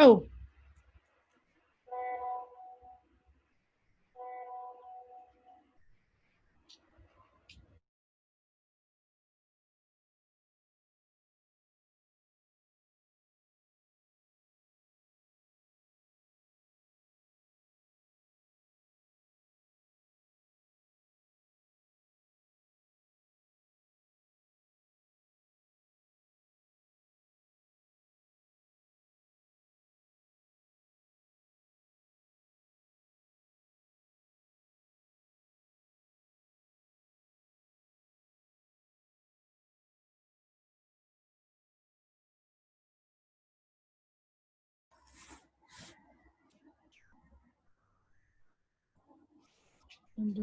Oh, and,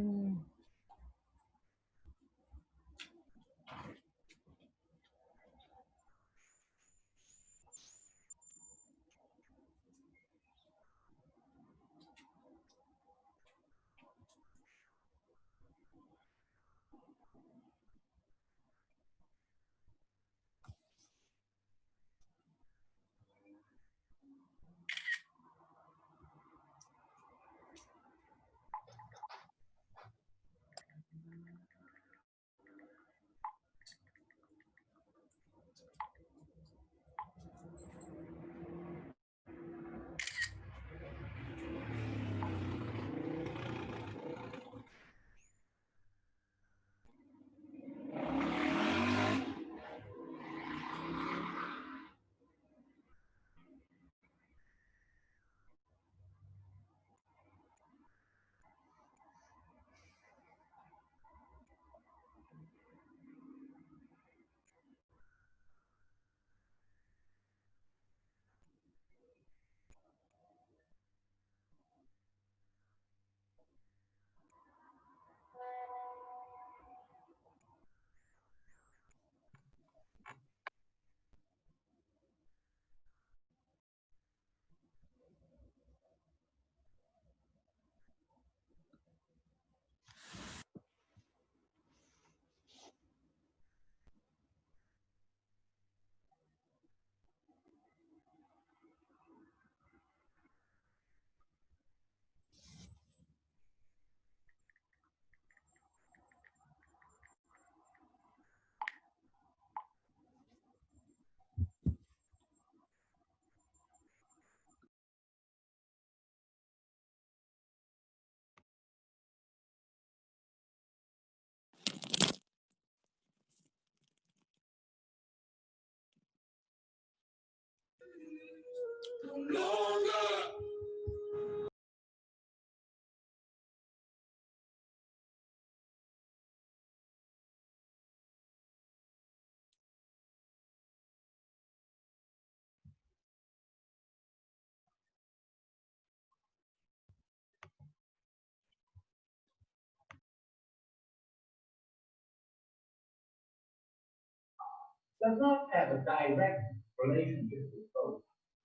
does not have a direct relationship with both,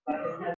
but it has.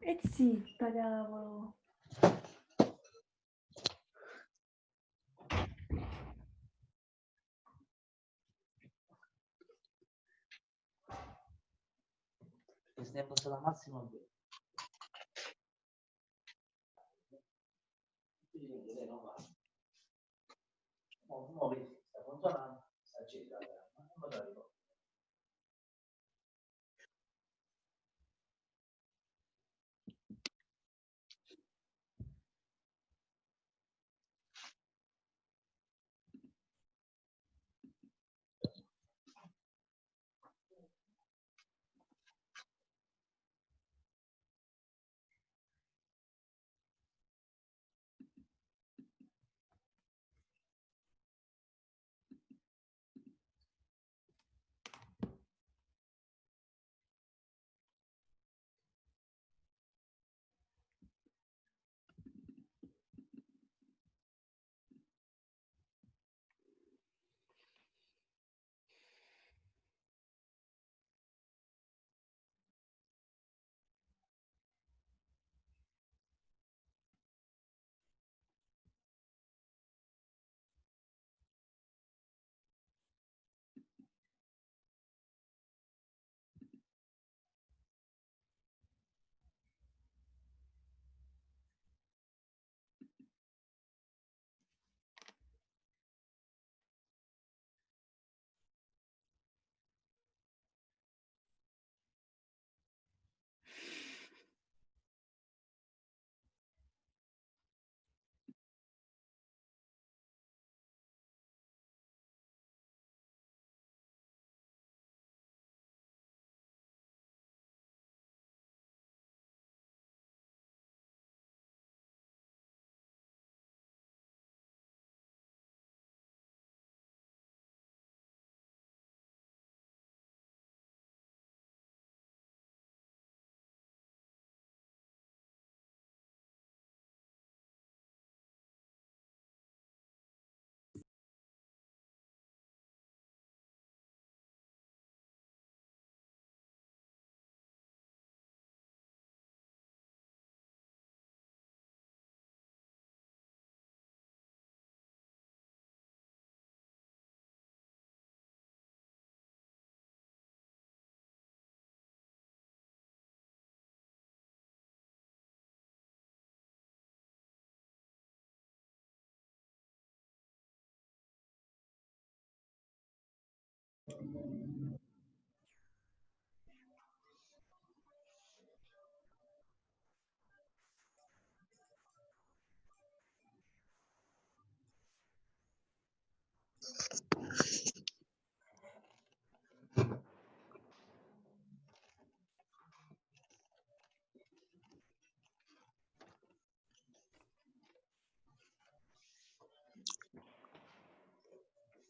Zitta, cavolo. Il tempo è stato massimo 2. No, vedi, sta funzionando, sta girando.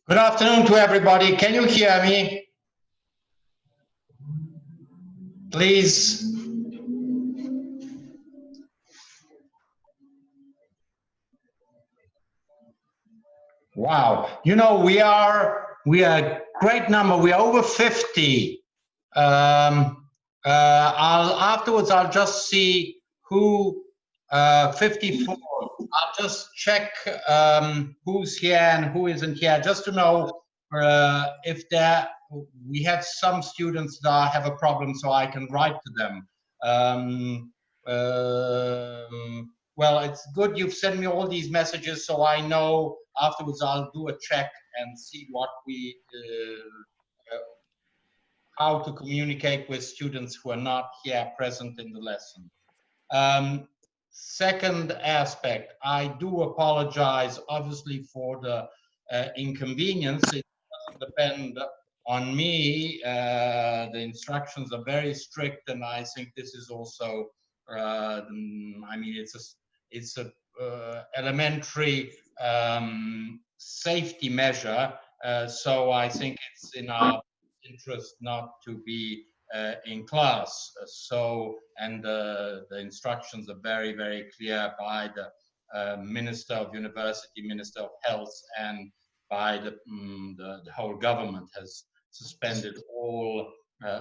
Good afternoon to everybody. Can you hear me? Please. Wow. You know, we are a great number. We are over 50. Afterwards, I'll just see who 54. I'll just check who's here and who isn't here, just to know if we have some students that have a problem, so I can write to them. Well, it's good you've sent me all these messages, so I know afterwards I'll do a check and see what how to communicate with students who are not here present in the lesson. Second aspect, I do apologize, obviously, for the inconvenience. It doesn't depend on me. The instructions are very strict, and I think this is also, I mean, it's a elementary safety measure. So I think it's in our interest not to be in class. And the instructions are very, very clear by the Minister of University, Minister of Health, and by the whole government has suspended all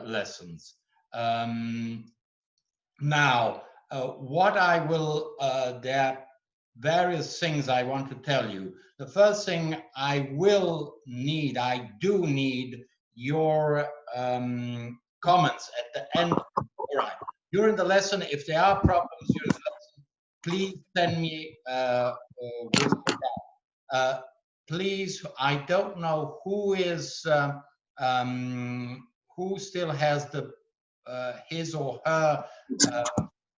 lessons. Now, what I will, there are various things I want to tell you. The first thing I do need your comments at the end. All right. During the lesson, if there are problems during the lesson, please send me with please, I don't know who is who still has the his or her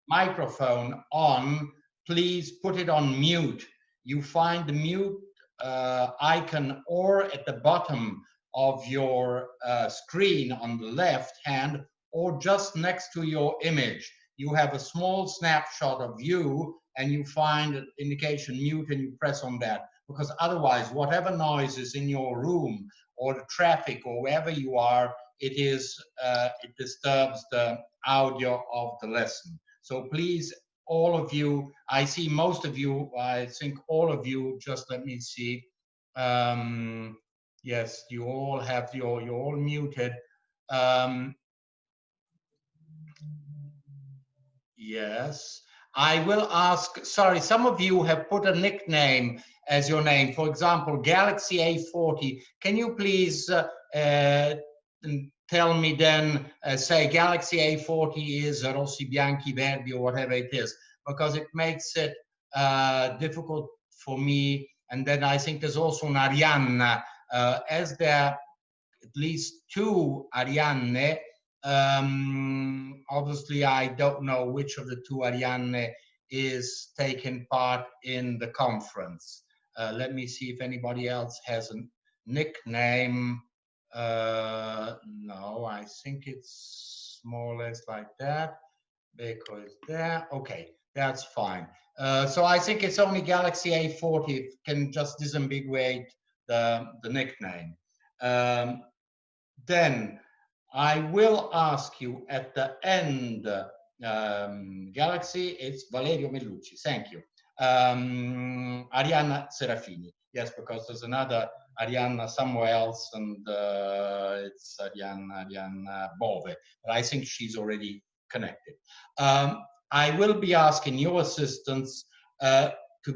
microphone on. Please put it on mute. You find the mute icon or at the bottom of your screen on the left hand, or just next to your image. You have a small snapshot of you and you find an indication mute and you press on that, because otherwise whatever noise is in your room or the traffic or wherever you are, it disturbs the audio of the lesson. So please, all of you, I see most of you, I think all of you, just let me see. Yes, you all have you're all muted. Yes, I will ask, sorry, some of you have put a nickname as your name. For example, Galaxy A40. Can you please tell me then, say Galaxy A40 is Rossi Bianchi Verdi or whatever it is, because it makes it difficult for me. And then I think there's also an Arianna, as there are at least two Arianne. Obviously, I don't know which of the two Arianne is taking part in the conference. Let me see if anybody else has a nickname. No, I think it's more or less like that. Because there, okay, that's fine. So I think it's only Galaxy A40 can just disambiguate the nickname. Then I will ask you at the end, Galaxy, it's Valerio Mellucci, thank you. Arianna Serafini, yes, because there's another Arianna somewhere else, and it's Arianna Bove, but I think she's already connected. I will be asking your assistants to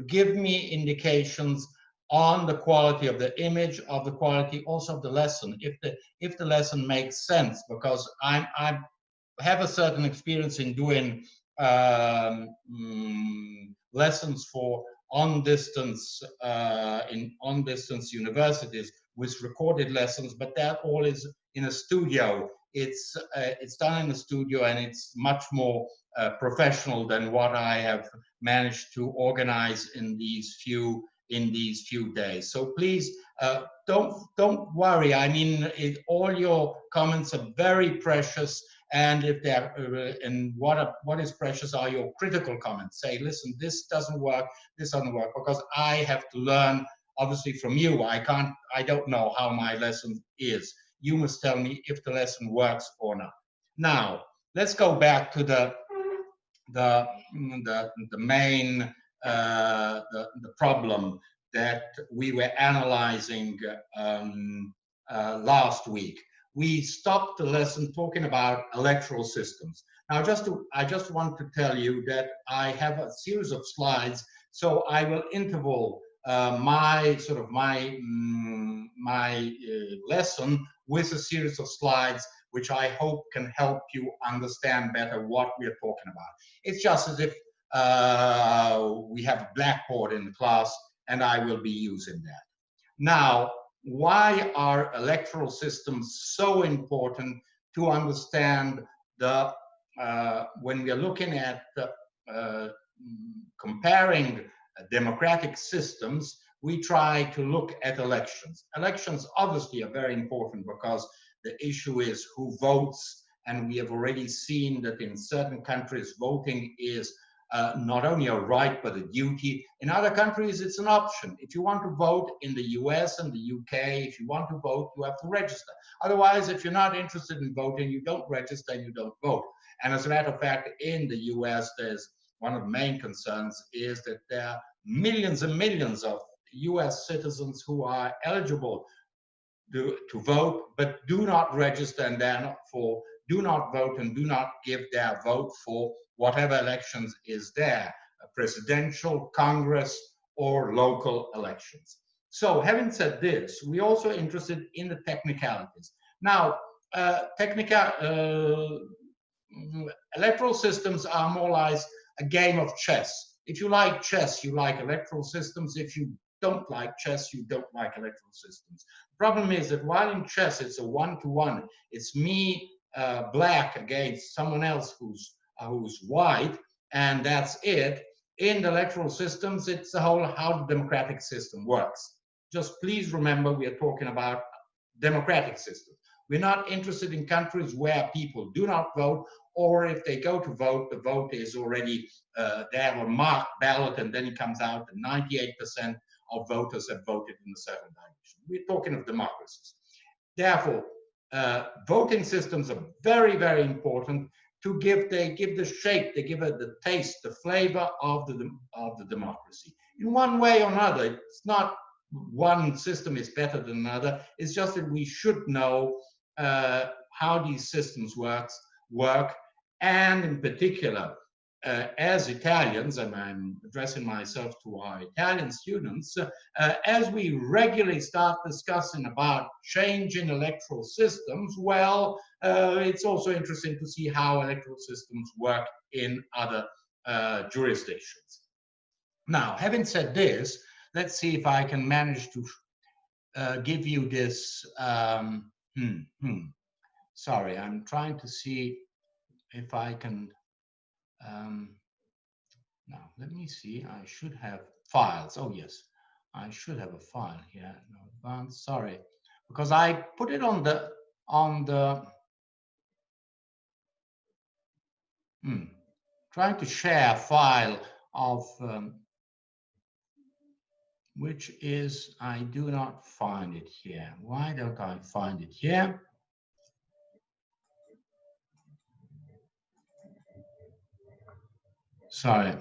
give me indications on the quality of the image, of the quality also of the lesson, if the lesson makes sense, because I have a certain experience in doing lessons for on-distance universities with recorded lessons, but that all is in a studio. It's done in a studio, and it's much more professional than what I have managed to organize in these few days. So please don't worry. I mean, all your comments are very precious, and if they're and what is precious are your critical comments. Say, listen, this doesn't work, because I have to learn obviously from you. I don't know how my lesson is. You must tell me if the lesson works or not. Now let's go back to the main the problem that we were analyzing last week. We stopped the lesson talking about electoral systems. Now, I just want to tell you that I have a series of slides, so I will interval my lesson with a series of slides, which I hope can help you understand better what we are talking about. It's just as if we have a blackboard in the class, and I will be using that. Now, why are electoral systems so important to understand the when we are looking at comparing democratic systems? We try to look at elections. Elections obviously are very important because the issue is who votes, and we have already seen that in certain countries voting is not only a right but a duty. In other countries it's an option. If you want to vote in the US and the UK, if you want to vote, you have to register. Otherwise, if you're not interested in voting, you don't register and you don't vote. And as a matter of fact, in the US, there's one of the main concerns is that there are millions and millions of US citizens who are eligible to vote but do not register, and do not vote and do not give their vote for whatever elections is there, a presidential, Congress, or local elections. So having said this, we're also interested in the technicalities. Now, electoral systems are more like a game of chess. If you like chess, you like electoral systems. If you don't like chess, you don't like electoral systems. The problem is that while in chess it's a one-to-one, it's me black against someone else who's white, and that's it. In the electoral systems, it's the whole how the democratic system works. Just please remember we are talking about democratic systems. We're not interested in countries where people do not vote, or if they go to vote, the vote is already, they have a marked ballot and then it comes out that 98% of voters have voted in a certain direction. We're talking of democracies. Therefore, voting systems are very, very important to they give the shape, they give it the taste, the flavor of the democracy. In one way or another, it's not one system is better than another. It's just that we should know how these systems work, and in particular, as Italians, and I'm addressing myself to our Italian students, as we regularly start discussing about changing electoral systems, well, it's also interesting to see how electoral systems work in other jurisdictions. Now, having said this, let's see if I can manage to give you this. Sorry, I'm trying to see if I can. Now, let me see. I should have files. Oh, yes, I should have a file here. No, advanced. Sorry, because I put it on the trying to share a file of which is, I do not find it here. Why don't I find it here? Sorry.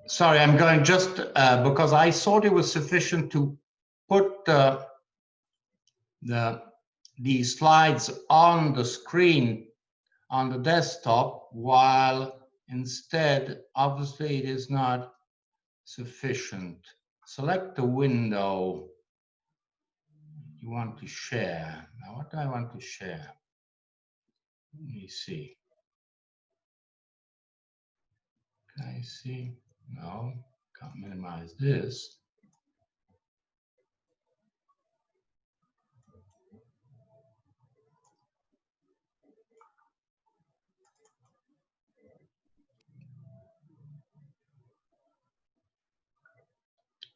Sorry, I'm going just because I thought it was sufficient to put these slides on the screen on the desktop, while instead, obviously, it is not sufficient. Select the window you want to share. Now, what do I want to share? Let me see. Can I see? No, can't minimize this.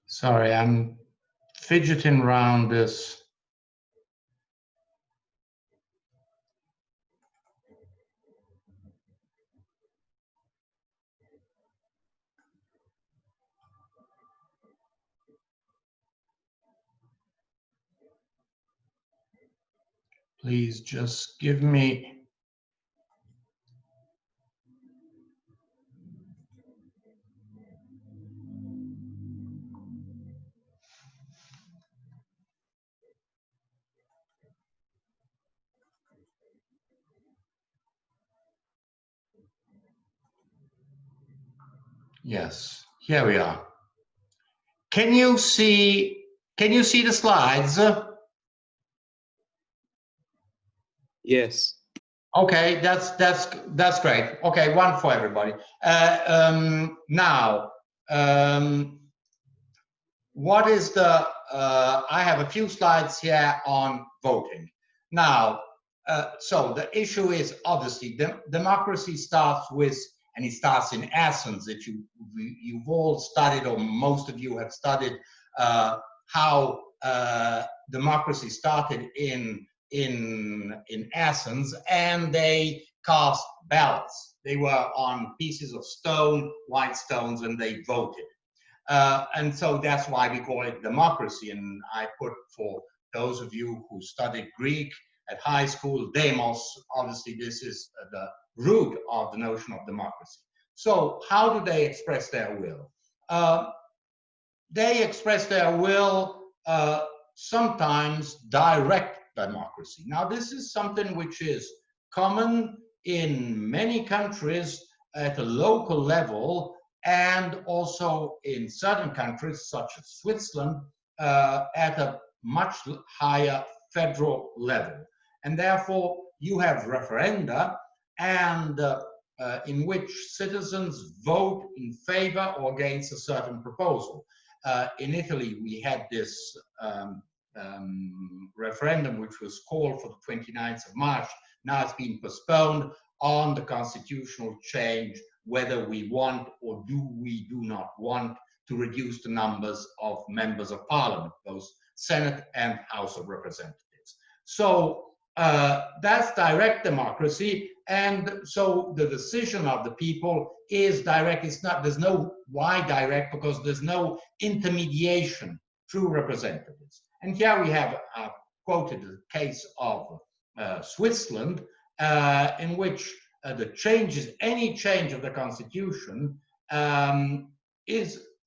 Sorry, I'm fidgeting around this. Please just give me. Yes, here we are. Can you see the slides? Yes. Okay, that's great. Okay, one for everybody. Now, what is the? I have a few slides here on voting. Now, so the issue is obviously democracy starts with, and it starts in Athens. That you've all studied, or most of you have studied, how democracy started in Athens, and they cast ballots. They were on pieces of stone, white stones, and they voted. And so that's why we call it democracy. And I put, for those of you who studied Greek at high school, demos, obviously this is the root of the notion of democracy. So how do they express their will? They express their will sometimes direct democracy. Now, this is something which is common in many countries at a local level, and also in certain countries, such as Switzerland, at a much higher federal level. And therefore, you have referenda, and in which citizens vote in favor or against a certain proposal. In Italy, we had this referendum, which was called for the 29th of March. Now it's been postponed, on the constitutional change, whether we want or do not want to reduce the numbers of members of parliament, both Senate and House of Representatives. So that's direct democracy, and so the decision of the people is direct. It's not, there's no why direct, because there's no intermediation through representatives. And here we have quoted the case of Switzerland, in which any change of the constitution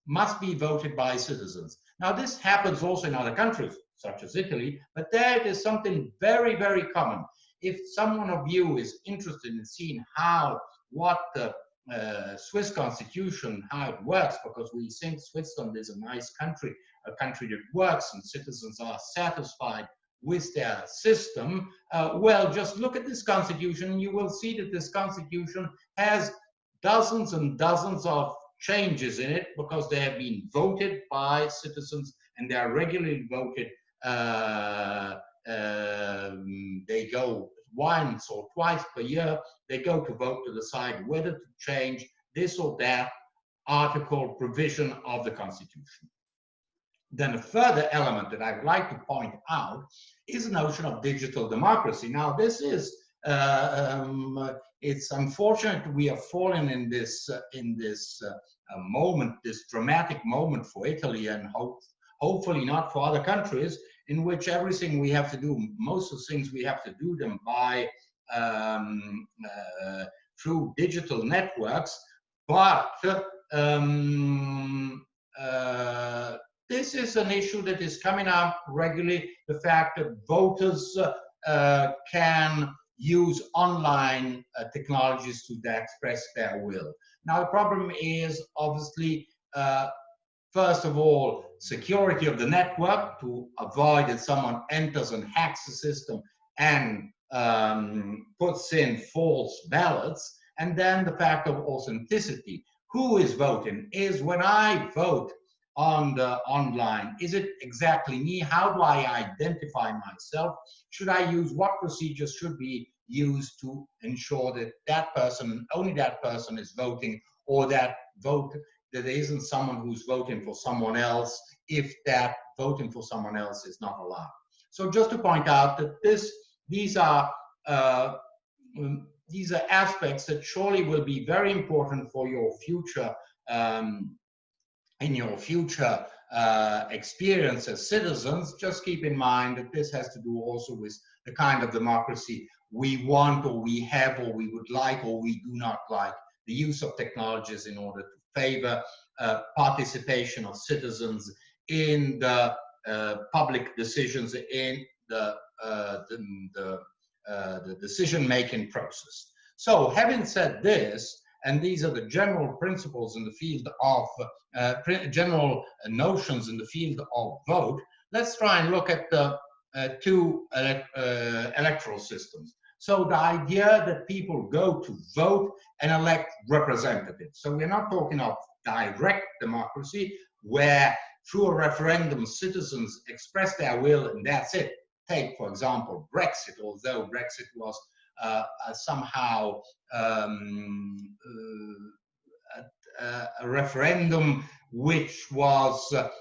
must be voted by citizens. Now, this happens also in other countries, such as Italy, but there it is something very, very common. If someone of you is interested in seeing what the Swiss constitution, how it works, because we think Switzerland is a nice country, a country that works and citizens are satisfied with their system, well, just look at this constitution, and you will see that this constitution has dozens and dozens of changes in it, because they have been voted by citizens and they are regularly voted. They go once or twice per year, they go to vote to decide whether to change this or that article, provision of the constitution. Then a further element that I would like to point out is the notion of digital democracy. Now, this is it's unfortunate we have fallen in this moment, this dramatic moment for Italy, and hopefully not for other countries, in which everything we have to do, most of the things we have to do them by through digital networks, but this is an issue that is coming up regularly, the fact that voters can use online technologies to express their will. Now, the problem is obviously, first of all, security of the network, to avoid that someone enters and hacks the system and puts in false ballots, and then the fact of authenticity. Who is voting? Is when I vote on the online, is it exactly me? How do I identify myself? Should I use, what procedures should be used to ensure that that person, only that person is voting, or that vote, that there isn't someone who's voting for someone else, if that voting for someone else is not allowed. So just to point out that these are aspects that surely will be very important for your future in your future experience as citizens. Just keep in mind that this has to do also with the kind of democracy we want, or we have, or we would like, or we do not like. The use of technologies in order to favor participation of citizens in the public decisions, in the decision-making process. So, having said this, and these are the general principles in the field of, general notions in the field of vote, let's try and look at the two electoral systems. So the idea that people go to vote and elect representatives. So we're not talking of direct democracy, where through a referendum citizens express their will and that's it. Take, for example, Brexit, although Brexit was somehow a referendum which was a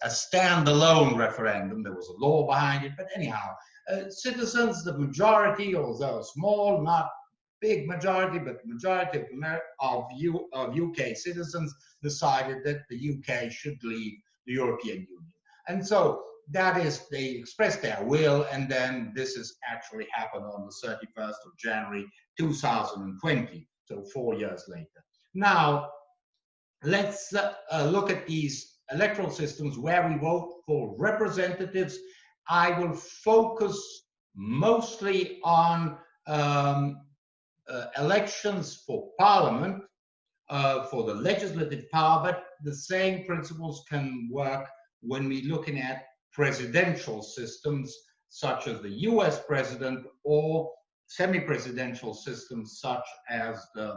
standalone referendum. There was a law behind it, but anyhow, citizens, the majority, although small, not big majority, but the majority of UK citizens decided that the UK should leave the European Union. And so that is, they expressed their will, and then this has actually happened on the 31st of January 2020, so 4 years later. Now, let's look at these electoral systems where we vote for representatives. I will focus mostly on elections for parliament, for the legislative power, but the same principles can work when we're looking at presidential systems, such as the US president, or semi-presidential systems, such as the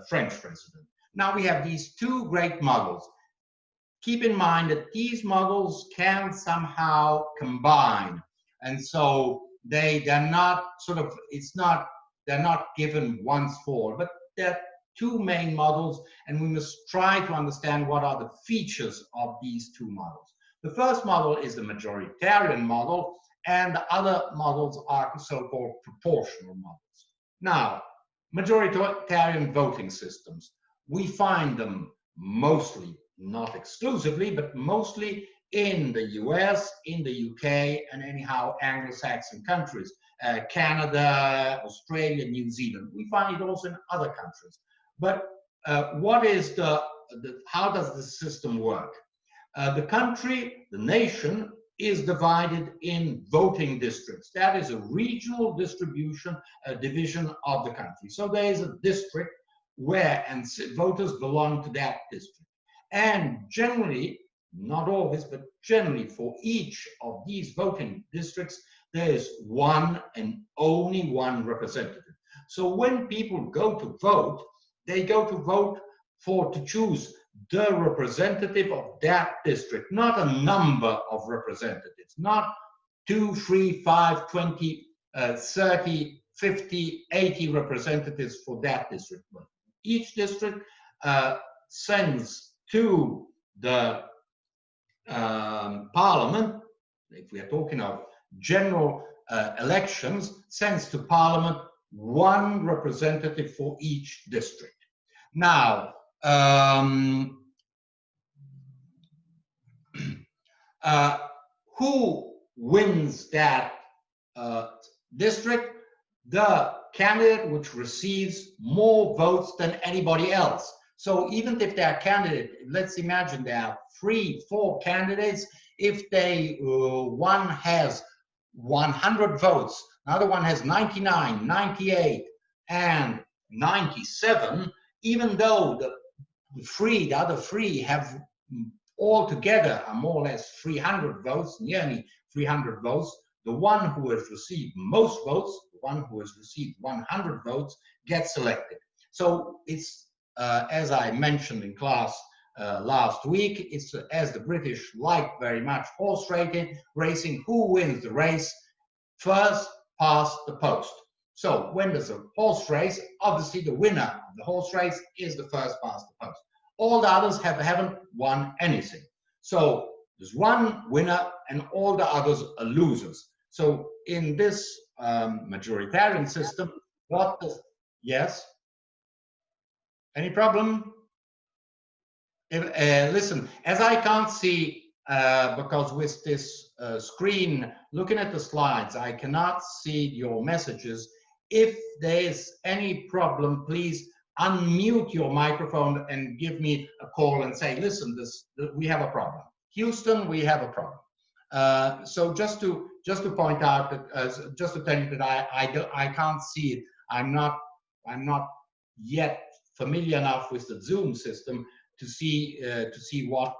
French president. Now we have these two great models. Keep in mind that these models can somehow combine, and so they're not sort of, they're not given once for all, but they're two main models, and we must try to understand what are the features of these two models. The first model is the majoritarian model, and the other models are so-called proportional models. Now, majoritarian voting systems, we find them mostly, not exclusively, but mostly in the US, in the UK, and anyhow Anglo-Saxon countries, Canada, Australia, New Zealand. We find it also in other countries. But what is how does the system work? The country, the nation, is divided in voting districts. That is a regional distribution, division of the country. So there is a district where, and voters belong to that district. And generally, not always, but generally for each of these voting districts, there is one and only one representative. So when people go to vote, they go to vote to choose the representative of that district, not a number of representatives, not 2, 3, 5, 20, 30, 50, 80 representatives for that district. But each district sends to the parliament, if we are talking of general elections, sends to parliament one representative for each district. Now, who wins that district? The candidate which receives more votes than anybody else. So even if there are candidates, let's imagine there are 3, 4 candidates, if they one has 100 votes, another one has 99, 98, and 97, even though the other three have altogether are more or less 300 votes, nearly 300 votes, the one who has received most votes, the one who has received 100 votes, gets elected. So it's, as I mentioned in class last week, it's as the British like very much horse racing, who wins the race first past the post. So when there's a horse race, obviously the winner of the horse race is the first past the post. All the others haven't won anything. So there's one winner and all the others are losers. So in this majoritarian system, what does, yes? Any problem? Listen, as I can't see, because with this screen, looking at the slides, I cannot see your messages. If there's any problem, please unmute your microphone and give me a call and say, listen, we have a problem. Houston, we have a problem. So just to point out that, just to tell you that I can't see it. I'm not yet familiar enough with the Zoom system to see what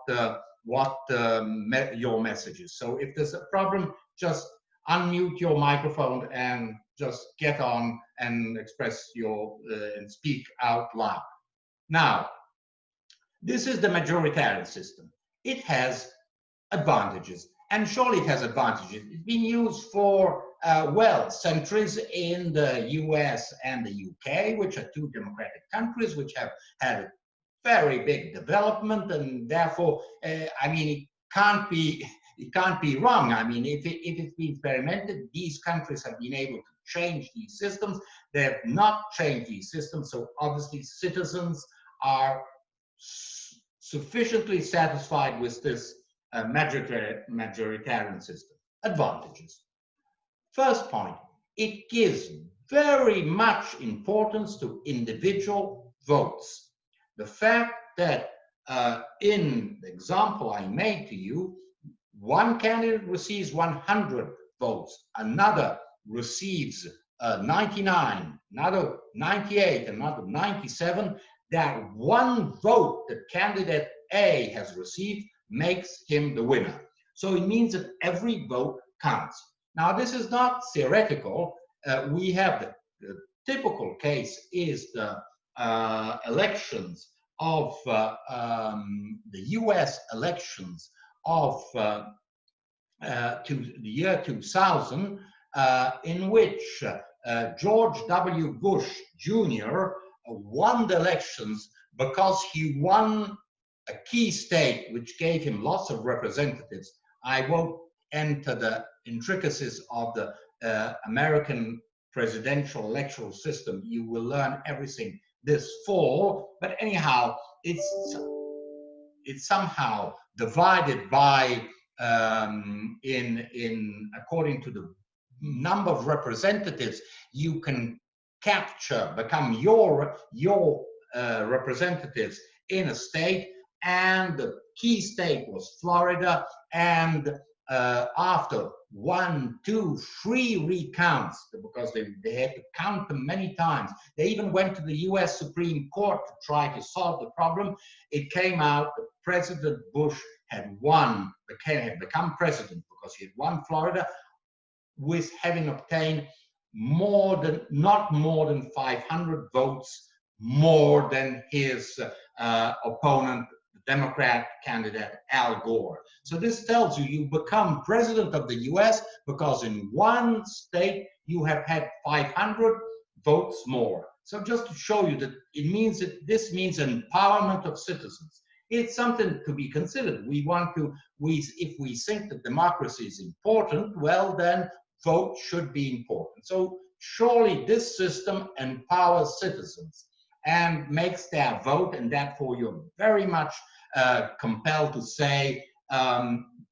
your message is. So if there's a problem, just unmute your microphone and just get on and express your and speak out loud. Now, this is the majoritarian system. It has advantages, and surely it has advantages. It's been used for well, centuries in the US and the UK, which are two democratic countries which have had a very big development, and therefore, I mean, it can't be wrong. I mean, if it's been experimented, these countries have been able to change these systems. They have not changed these systems, so obviously citizens are sufficiently satisfied with this majoritarian system. Advantages. First point, it gives very much importance to individual votes. The fact that in the example I made to you, one candidate receives 100 votes, another receives 99, another 98, another 97, that one vote that candidate A has received makes him the winner. So it means that every vote counts. Now, this is not theoretical. We have the typical case is the elections of the US elections of to the year 2000, in which George W. Bush Jr. won the elections because he won a key state which gave him lots of representatives. I won't enter the intricacies of the American presidential electoral system. You will learn everything this fall, but anyhow, it's somehow divided by according to the number of representatives you can capture, become your representatives in a state, and the key state was Florida, and after 1, 2, 3 recounts, because they had to count them many times, they even went to the US Supreme Court to try to solve the problem. It came out that President Bush had won, had become president because he had won Florida, with having obtained not more than 500 votes more than his opponent, the Democrat candidate Al Gore. So this tells you you become president of the US because in one state you have had 500 votes more. So just to show you that this means empowerment of citizens. It's something to be considered. If we think that democracy is important, well then vote should be important. So surely this system empowers citizens and makes their vote, and therefore you're very much compelled to say,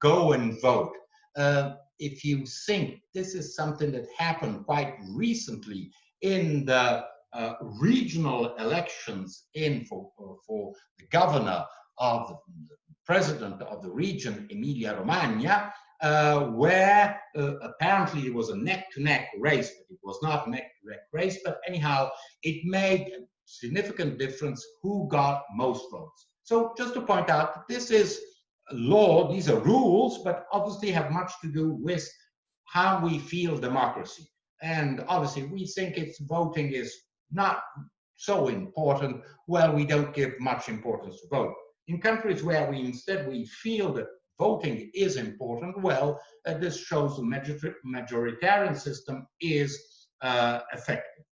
go and vote. If you think this is something that happened quite recently in the regional elections for the governor of the president of the region, Emilia-Romagna, where apparently it was a neck-to-neck race, but it was not a neck-to-neck race, but anyhow, it made a significant difference who got most votes. So just to point out that this is law, these are rules, but obviously have much to do with how we feel democracy. And obviously we think voting is not so important. Well, we don't give much importance to vote. In countries where we feel that voting is important, well, this shows the majoritarian system is effective.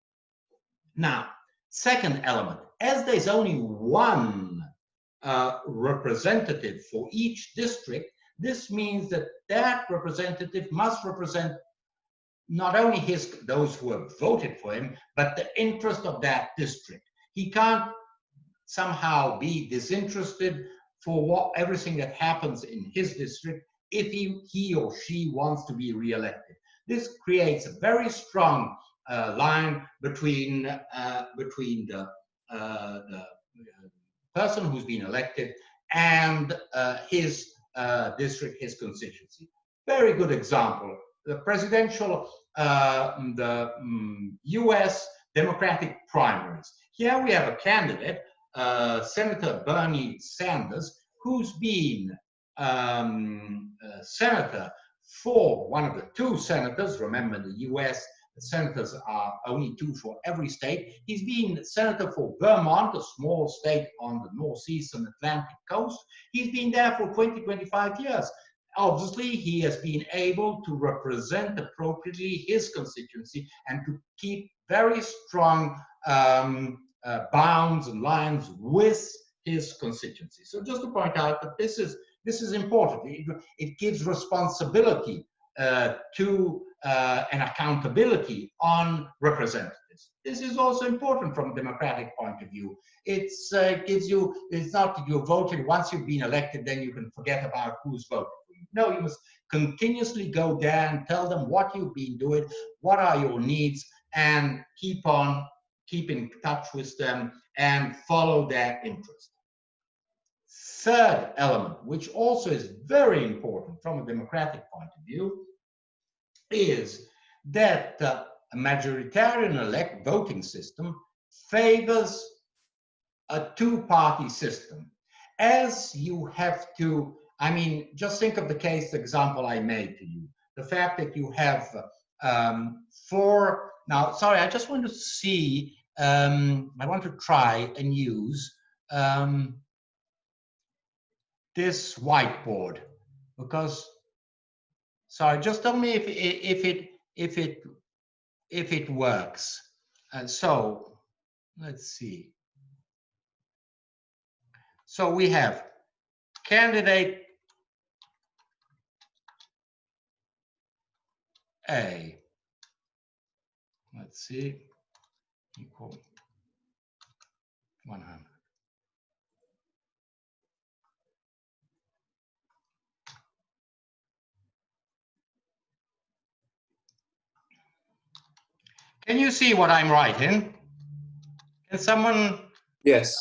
Now, second element, as there's only one representative for each district, this means that that representative must represent not only those who have voted for him, but the interest of that district. He can't somehow be disinterested for everything that happens in his district if he or she wants to be re-elected. This creates a very strong line between the person who's been elected and his district, his constituency. Very good example. The presidential, US Democratic primaries. Here we have a candidate, Senator Bernie Sanders, who's been senator for one of the two senators. Remember, in the US, the senators are only 2 for every state. He's been senator for Vermont, a small state on the northeastern Atlantic coast. He's been there for 20, 25 years. Obviously, he has been able to represent appropriately his constituency and to keep very strong bounds and lines with his constituency. So just to point out that this is important. It gives responsibility to and accountability on representatives. This is also important from a democratic point of view. It gives you, it's not that you're voting once you've been elected, then you can forget about who's voted for you. No, you must continuously go there and tell them what you've been doing, what are your needs, and keep in touch with them and follow their interest. Third element, which also is very important from a democratic point of view, is that a majoritarian voting system favors a two-party system. As you have to, I mean, just think of the case example I made to you. The fact that you have now, sorry, I just want to see, I want to try and use this whiteboard, because, sorry, just tell me if it works. So let's see. So we have candidate A. Let's see, equal 100. Can you see what I'm writing? Can someone? Yes.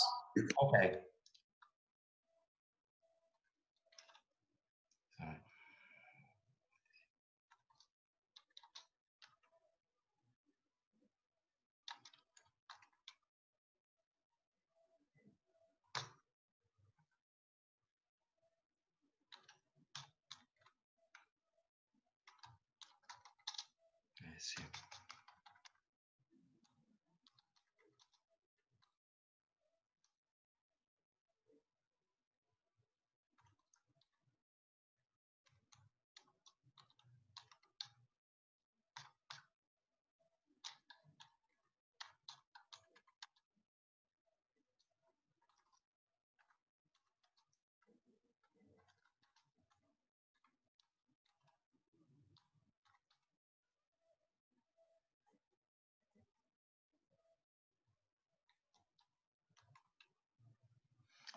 Okay. Let's see.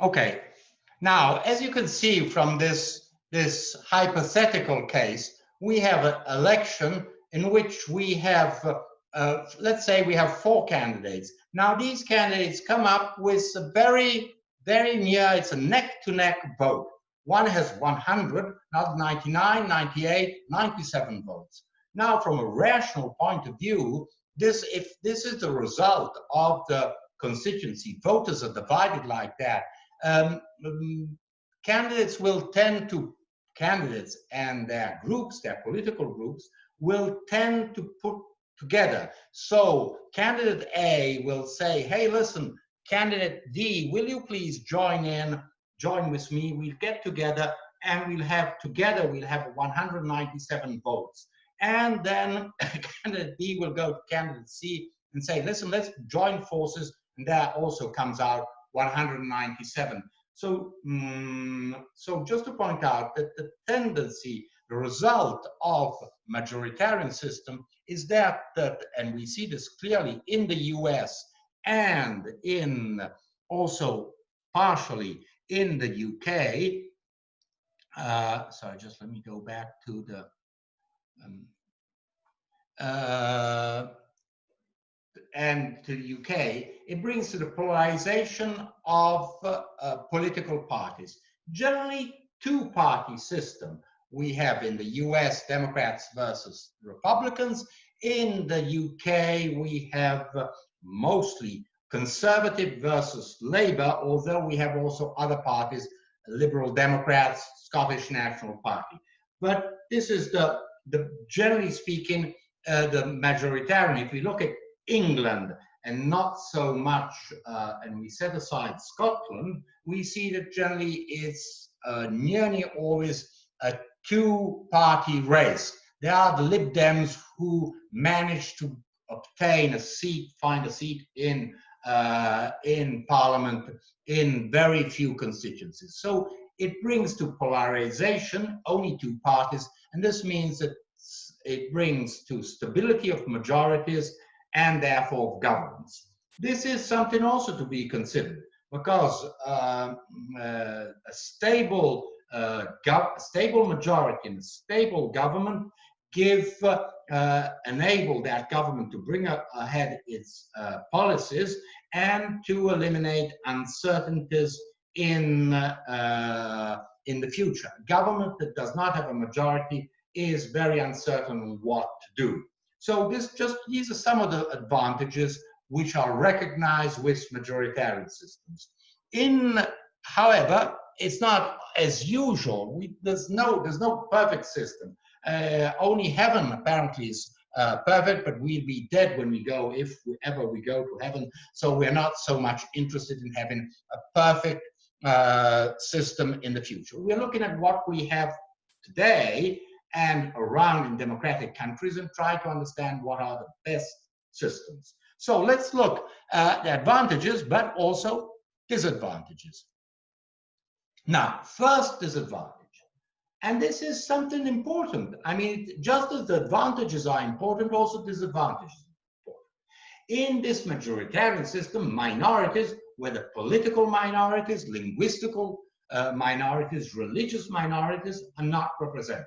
Okay. Now, as you can see from this hypothetical case, we have an election in which we have, let's say we have 4 candidates. Now, these candidates come up with a very near, it's a neck-to-neck vote. One has 100, not 99, 98, 97 votes. Now, from a rational point of view, if this is the result of the constituency, voters are divided like that, candidates and their groups, their political groups, will tend to put together. So candidate A will say, hey, listen, candidate D, will you please join with me, we'll get together and we'll have 197 votes. And then candidate B will go to candidate C and say, listen, let's join forces, and there also comes out 197. So, so just to point out that the tendency, the result of majoritarian system is that, and we see this clearly in the US and in also partially in the UK. Sorry, just let me go back to the and to the UK, it brings to the polarization of political parties. Generally, two-party system. We have in the US, Democrats versus Republicans. In the UK, we have mostly Conservative versus Labour, although we have also other parties, Liberal Democrats, Scottish National Party. But this is the generally speaking, the majoritarian. If we look at England and not so much, and we set aside Scotland, we see that generally it's nearly always a two-party race. There are the Lib Dems who manage to obtain a seat, find a seat in Parliament in very few constituencies. So it brings to polarization only two parties, and this means that it brings to stability of majorities and therefore of governments. This is something also to be considered, because a stable majority and a stable government enable that government to bring ahead its policies and to eliminate uncertainties in the future. A government that does not have a majority is very uncertain on what to do. So these are some of the advantages which are recognized with majoritarian systems. However, it's not as usual. There's no perfect system. Only heaven apparently is perfect, but we'll be dead when we go, if ever we go to heaven. So we're not so much interested in having a perfect system in the future. We're looking at what we have today and around in democratic countries and try to understand what are the best systems. So let's look at the advantages, but also disadvantages. Now, first disadvantage, and this is something important. I mean, just as the advantages are important, also disadvantages are important. In this majoritarian system, minorities, whether political minorities, linguistical minorities, religious minorities, are not represented.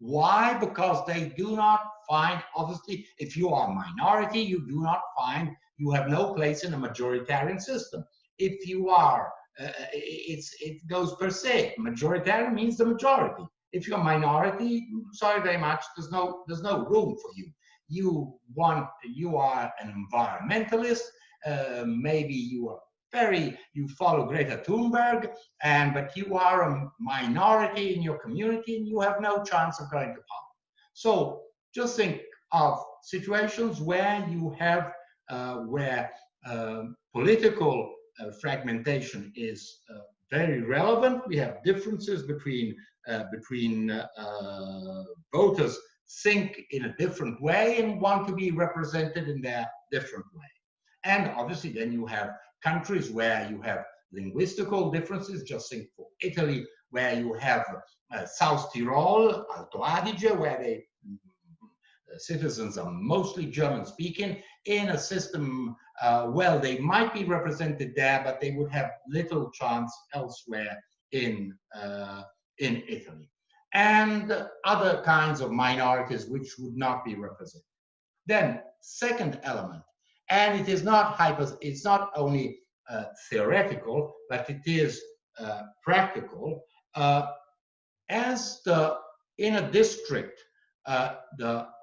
Why? Because they do not find, obviously, if you are a minority, you do not find, you have no place in a majoritarian system. If you are, it goes per se. Majoritarian means the majority. If you're a minority, sorry very much, there's no room for you. You are an environmentalist, maybe you follow Greta Thunberg, but you are a minority in your community and you have no chance of going to power. So just think of situations where you have, political fragmentation is very relevant. We have differences between voters think in a different way and want to be represented in their different way. And obviously then you have countries where you have linguistical differences. Just think for Italy, where you have South Tyrol, Alto Adige, where citizens are mostly German speaking, in a system, well, they might be represented there, but they would have little chance elsewhere in Italy. And other kinds of minorities which would not be represented. Then, second element, and it is not it's not only theoretical, but it is practical. In a district,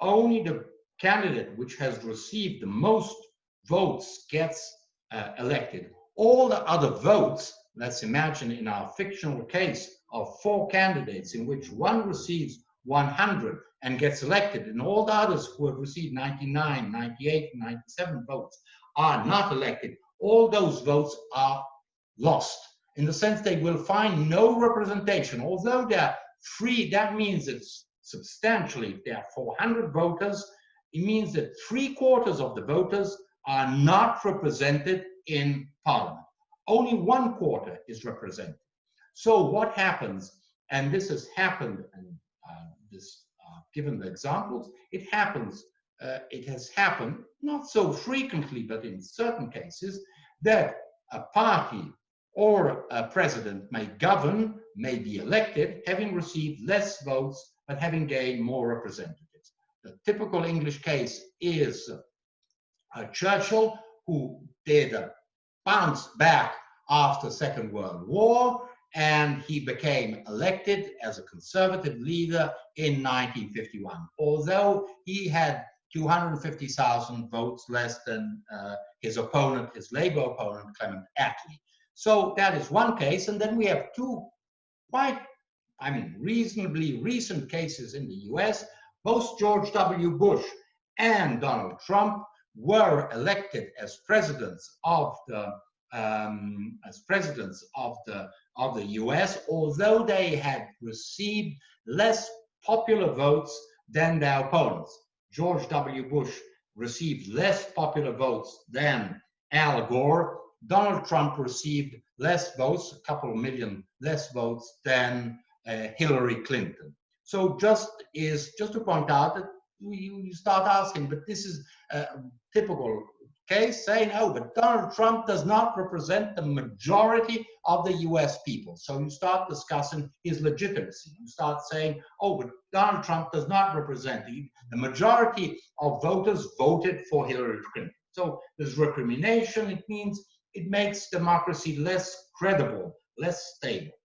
only the candidate which has received the most votes gets elected. All the other votes, let's imagine in our fictional case of 4 candidates in which one receives 100 and gets elected, and all the others who have received 99, 98, 97 votes are not elected, all those votes are lost, in the sense they will find no representation. Although they're free, that means it's substantially, if there are 400 voters, it means that 3/4 of the voters are not represented in parliament. Only 1/4 is represented. So what happens, and this has happened, and given the examples, it has happened, not so frequently, but in certain cases, that a party or a president may govern, may be elected, having received less votes, but having gained more representatives. The typical English case is Churchill, who did bounce back after the Second World War, and he became elected as a conservative leader in 1951, although he had 250,000 votes less than his opponent, his Labour opponent, Clement Attlee. So that is one case, and then we have 2 reasonably recent cases in the US. Both George W. Bush and Donald Trump were elected as presidents of the US, although they had received less popular votes than their opponents. George W. Bush received less popular votes than Al Gore. Donald Trump received less votes, a couple of million less votes than Hillary Clinton. So just to point out that you start asking, but this is a typical case, saying, oh, but Donald Trump does not represent the majority of the US people. So you start discussing his legitimacy. You start saying, oh, but Donald Trump does not represent the majority of voters voted for Hillary Clinton. So there's recrimination. It means it makes democracy less credible, less stable.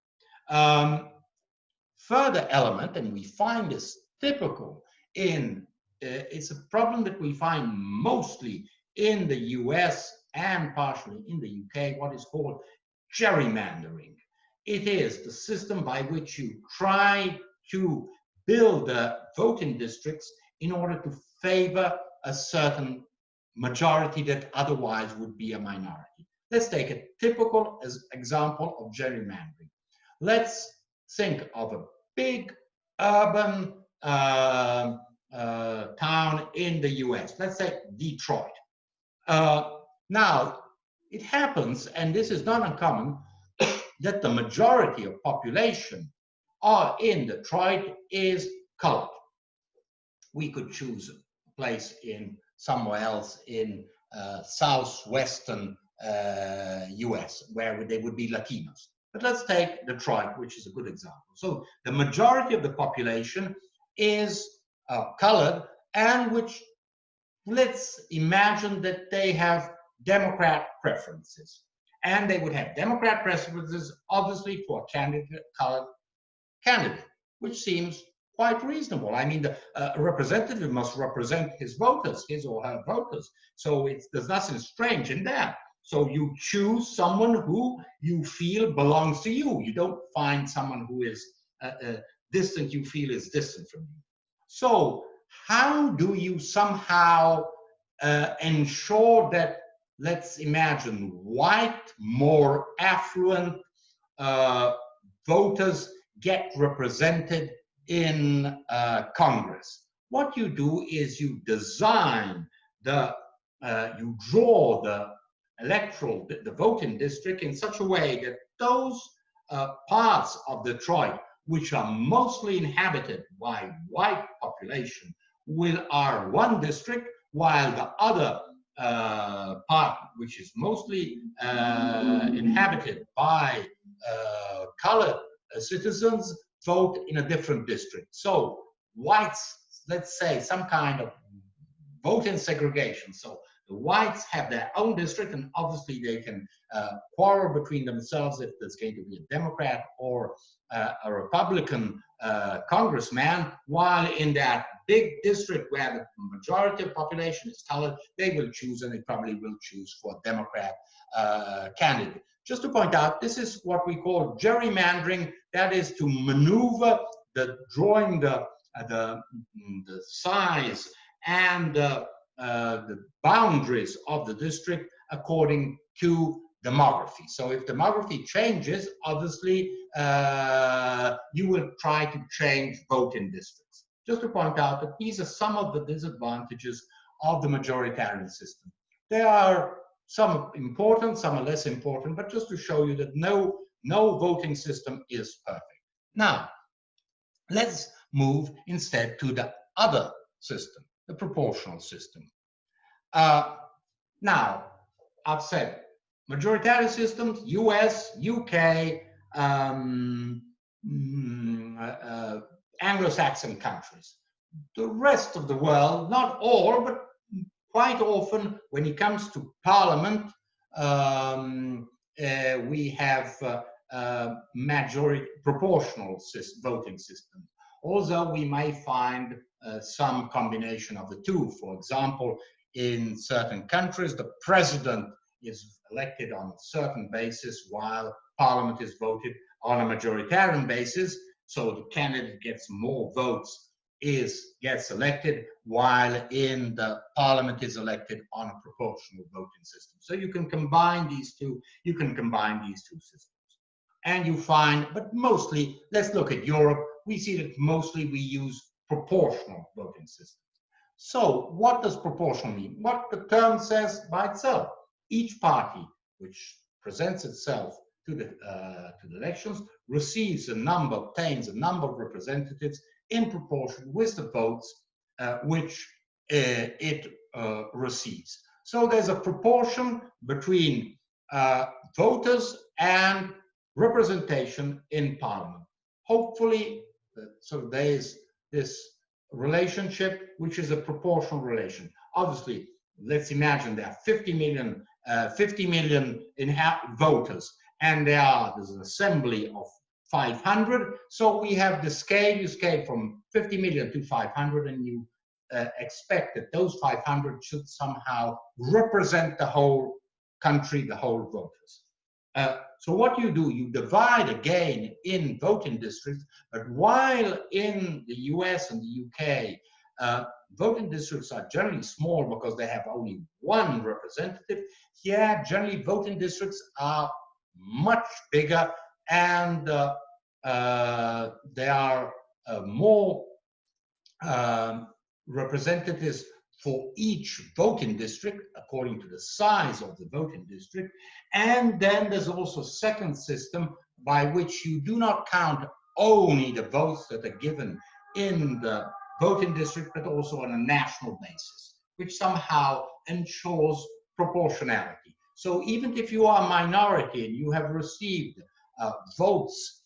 Further element, and we find this typical in, it's a problem that we find mostly in the US and partially in the UK, what is called gerrymandering. It is the system by which you try to build voting districts in order to favor a certain majority that otherwise would be a minority. Let's take a typical example of gerrymandering. Let's think of a big urban town in the US. Let's say Detroit. Now, it happens, and this is not uncommon, that the majority of population are in Detroit is colored. We could choose a place in somewhere else in southwestern US where they would be Latinos. But let's take Detroit, which is a good example. So the majority of the population is colored, and which, let's imagine that they have Democrat preferences. And they would have Democrat preferences, obviously, for a colored candidate, which seems quite reasonable. I mean, a representative must represent his voters, his or her voters. So there's nothing strange in that. So you choose someone who you feel belongs to you. You don't find someone who is distant, you feel is distant from you. So how do you somehow ensure that, let's imagine, white, more affluent voters get represented in Congress? What you do is you design you draw the the voting district in such a way that those parts of Detroit which are mostly inhabited by white population are one district, while the other part, which is mostly inhabited by colored citizens, vote in a different district. So whites, let's say, some kind of voting segregation. So the whites have their own district, and obviously they can quarrel between themselves if there's going to be a Democrat or a Republican congressman, while in that big district where the majority of the population is colored, they will choose, and they probably will choose, for a Democrat candidate. Just to point out, this is what we call gerrymandering. That is to maneuver drawing the size and the boundaries of the district according to demography. So if demography changes, obviously you will try to change voting districts. Just to point out that these are some of the disadvantages of the majoritarian system. There are some important, some are less important, but just to show you that no voting system is perfect. Now, let's move instead to the other system, the proportional system. Now, I've said majoritarian systems, US, UK, Anglo-Saxon countries. The rest of the world, not all, but quite often, when it comes to parliament, we have proportional voting systems. Although we may find some combination of the two. For example, in certain countries, the president is elected on a certain basis, while parliament is voted on a majoritarian basis. So the candidate gets more votes, gets elected, while in the parliament is elected on a proportional voting system. So you can combine these two. You can combine these two systems, and you find, but mostly, let's look at Europe. We see that mostly we use proportional voting systems. So what does proportional mean? What the term says by itself: each party which presents itself to the elections obtains a number of representatives in proportion with the votes which it receives. So there's a proportion between voters and representation in parliament. Hopefully, so there's this relationship, which is a proportional relation. Obviously, let's imagine there are 50 million voters, and there's an assembly of 500. So we have the scale, you scale from 50 million to 500, and you expect that those 500 should somehow represent the whole country, the whole voters. So what you do, you divide again in voting districts, but while in the US and the UK, voting districts are generally small because they have only one representative. Here, generally voting districts are much bigger, and there are more representatives for each voting district according to the size of the voting district. And then there's also a second system by which you do not count only the votes that are given in the voting district, but also on a national basis, which somehow ensures proportionality. So even if you are a minority and you have received votes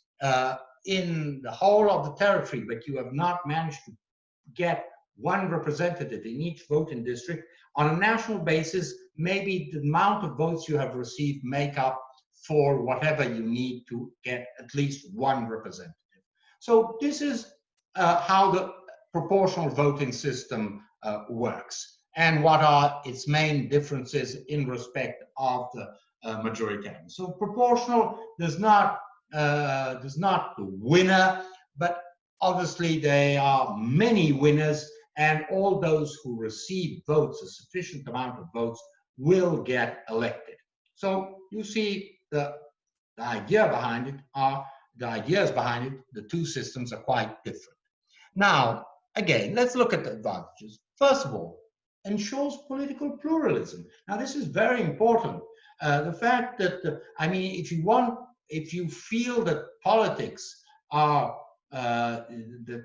in the whole of the territory, but you have not managed to get one representative in each voting district, on a national basis, maybe the amount of votes you have received make up for whatever you need to get at least one representative. So this is how the proportional voting system works, and what are its main differences in respect of the majoritarian. So proportional does not the winner, but obviously there are many winners, and all those who receive votes, a sufficient amount of votes, will get elected. So you see the idea behind it are the ideas behind it. The two systems are quite different. Now, again, let's look at the advantages. First of all, ensures political pluralism. Now, this is very important. The fact that, I mean, if you feel that politics are the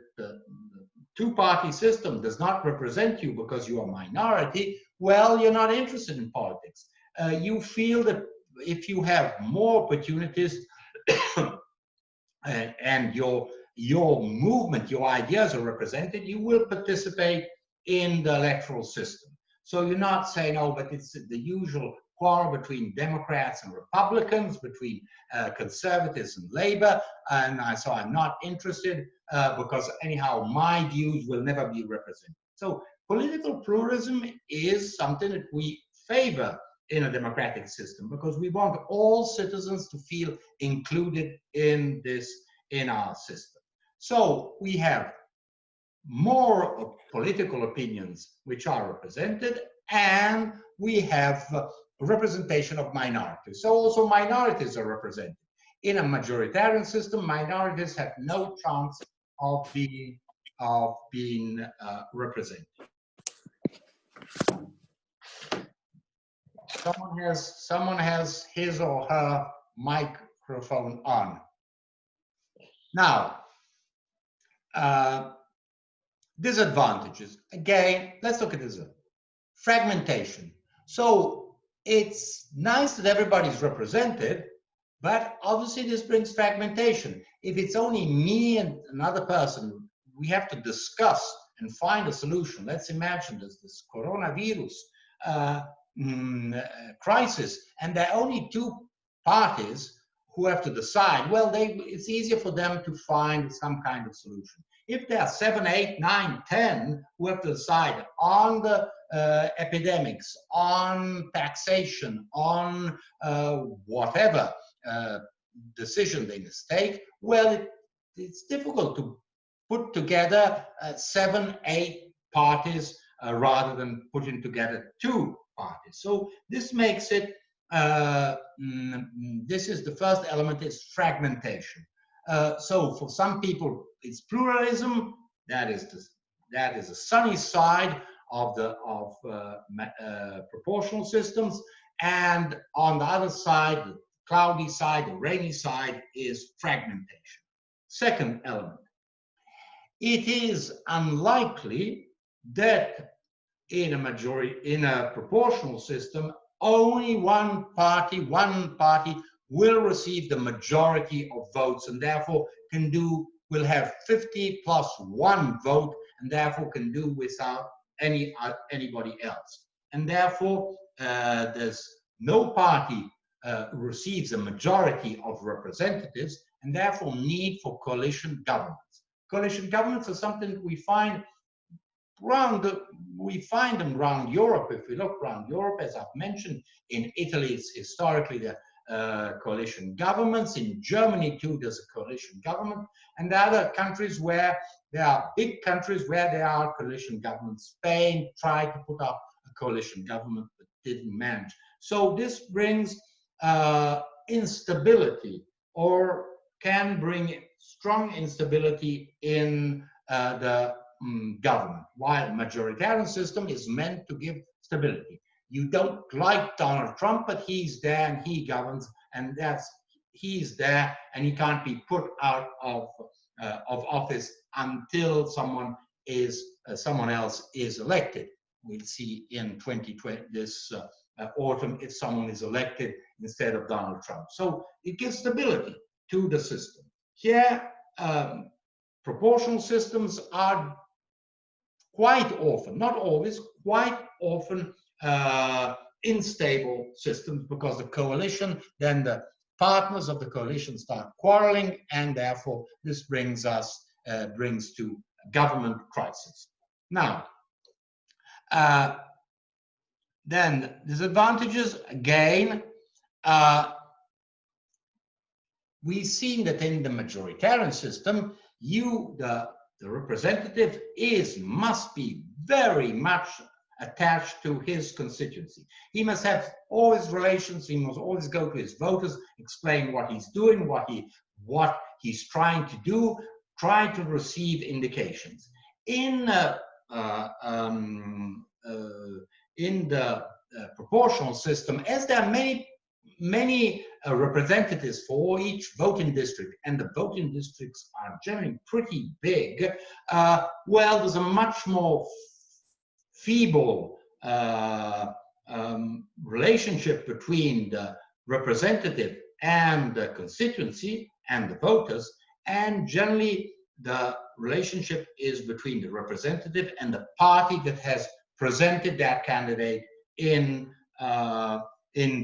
two-party system does not represent you because you are a minority, well, you're not interested in politics. You feel that if you have more opportunities and your movement, your ideas are represented, you will participate in the electoral system. So you're not saying, oh, but it's the usual quarrel between Democrats and Republicans, between conservatives and Labour, and so I'm not interested because anyhow my views will never be represented. So political pluralism is something that we favour in a democratic system because we want all citizens to feel included in our system. So we have more political opinions which are represented, and we have representation of minorities. So also minorities are represented. In a majoritarian system, minorities have no chance of being represented. Someone has his or her microphone on. Now, disadvantages. Again, let's look at this. Fragmentation. So it's nice that everybody's represented, but obviously this brings fragmentation. If it's only me and another person, we have to discuss and find a solution. Let's imagine this coronavirus crisis, and there are only two parties who have to decide. Well, it's easier for them to find some kind of solution. If there are 7, 8, 9, 10 who have to decide on the epidemics, on taxation, on whatever decision they must take, well, it's difficult to put together 7, 8 parties rather than putting together 2 parties. So this makes it, this is the first element, is fragmentation. So for some people, it's pluralism. That is the sunny side of the proportional systems, and on the other side, the cloudy side, the rainy side, is fragmentation. Second element, it is unlikely that in a proportional system, only one party will receive the majority of votes, and therefore will have 50 plus 1 vote, and therefore can do without anybody else. And therefore, there's no party receives a majority of representatives, and therefore need for coalition governments. Coalition governments are something that we find them around Europe. If we look around Europe, as I've mentioned, in Italy, it's historically the coalition governments. In Germany, too, there's a coalition government. And there are other countries where there are big countries where there are coalition governments. Spain tried to put up a coalition government but didn't manage. So this brings instability, or can bring strong instability in the government, while the majoritarian system is meant to give stability. You don't like Donald Trump, but he's there and he governs, and he's there, and he can't be put out of office until someone else is elected. We'll see in 2020 this autumn if someone is elected instead of Donald Trump. So it gives stability to the system. Here, proportional systems are quite often, not always, quite often unstable systems, because the coalition, then the partners of the coalition start quarreling, and therefore this brings to government crisis. Now, then disadvantages again. We've seen that in the majoritarian system, the representative must be very much attached to his constituency. He must have all his relations. He must always go to his voters, explain what he's doing, what he's trying to do, try to receive indications. In the proportional system, as there are many representatives for each voting district, and the voting districts are generally pretty big, well, there's a much more feeble relationship between the representative and the constituency and the voters, and generally the relationship is between the representative and the party that has presented that candidate in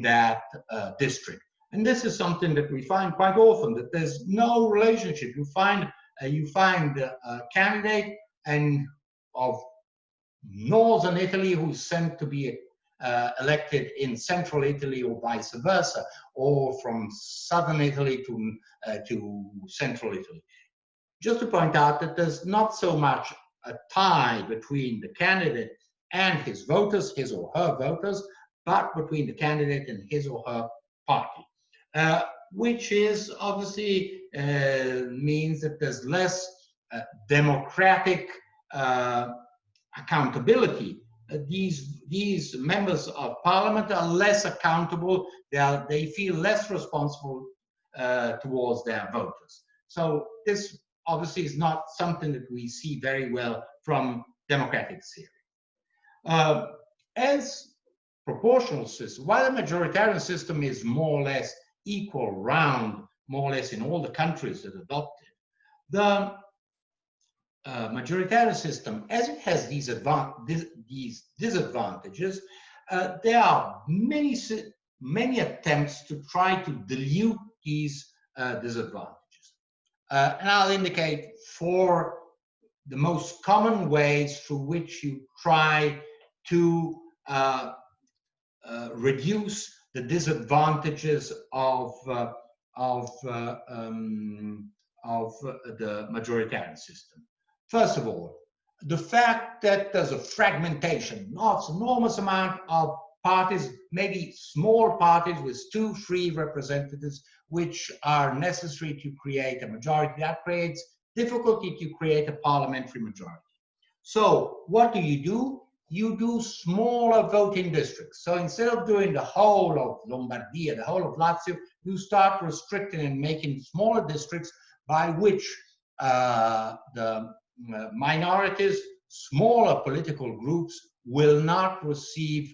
that district. And this is something that we find quite often, that there's no relationship. You find a candidate of northern Italy who's sent to be elected in central Italy, or vice versa, or from southern Italy to central Italy. Just to point out that there's not so much a tie between the candidate and his voters, his or her voters, but between the candidate and his or her party, which is obviously means that there's less democratic accountability. These members of parliament are less accountable. They feel less responsible towards their voters. So this obviously is not something that we see very well from democratic theory. As proportional system, while the majoritarian system is more or less equal round, more or less in all the countries that adopt it, the majoritarian system, as it has these disadvantages, there are many attempts to try to dilute these disadvantages. And I'll indicate four the most common ways through which you try to reduce the disadvantages of the majoritarian system. First of all, the fact that there's a fragmentation, not an enormous amount of parties, maybe small parties with 2-3 representatives, which are necessary to create a majority. That creates difficulty to create a parliamentary majority. So what do? You do smaller voting districts. So instead of doing the whole of Lombardia, the whole of Lazio, you start restricting and making smaller districts by which the minorities, smaller political groups, will not receive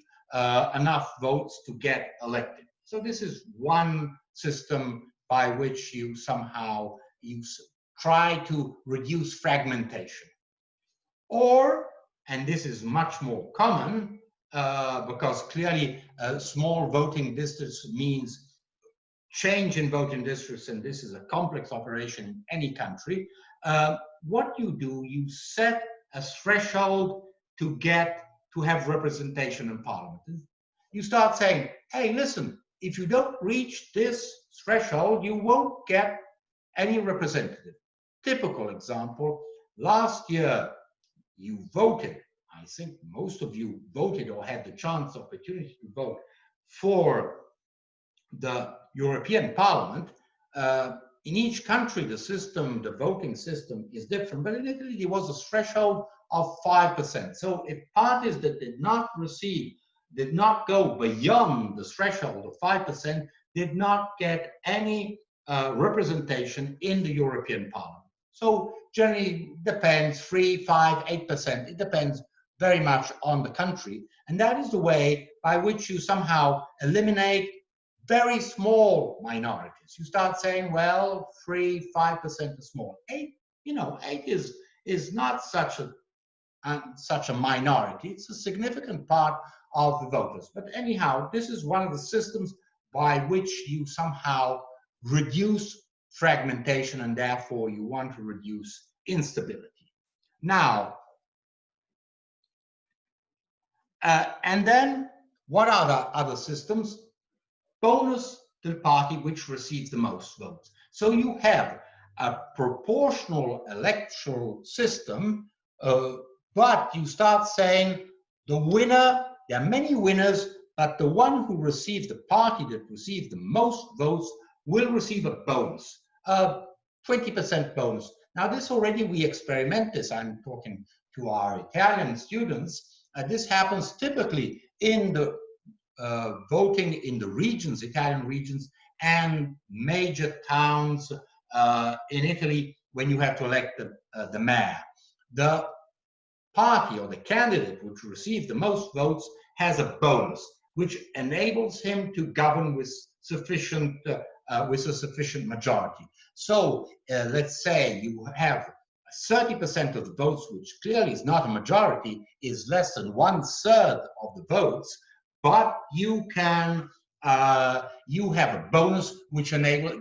enough votes to get elected. So this is one system by which you somehow try to reduce fragmentation. Or, and this is much more common, because clearly small voting districts means change in voting districts, and this is a complex operation in any country, what you do, you set a threshold to have representation in parliament. You start saying, hey, listen, if you don't reach this threshold, you won't get any representative. Typical example, last year you voted, I think most of you voted or had the chance, opportunity to vote for the European Parliament. In each country, the voting system is different, but in Italy, there was a threshold of 5%. So if parties that did not go beyond the threshold of 5%, did not get any representation in the European Parliament. So generally depends, 3, 5, 8%. It depends very much on the country. And that is the way by which you somehow eliminate very small minorities. You start saying, well, 3, 5% is small. 8 is not such a minority. It's a significant part of the voters. But anyhow, this is one of the systems by which you somehow reduce fragmentation, and therefore you want to reduce instability. Now, and then what are the other systems? Bonus to the party which receives the most votes. So you have a proportional electoral system, but you start saying the winner, there are many winners, but the one who receives, the party that receives the most votes will receive a bonus, a 20% bonus. Now this already, we experiment this. I'm talking to our Italian students. This happens typically in the voting in the regions, Italian regions, and major towns in Italy when you have to elect the mayor. The party or the candidate which receives the most votes has a bonus, which enables him to govern with a sufficient majority. So let's say you have 30% of the votes, which clearly is not a majority, is less than 1/3 of the votes, but you can you have a bonus which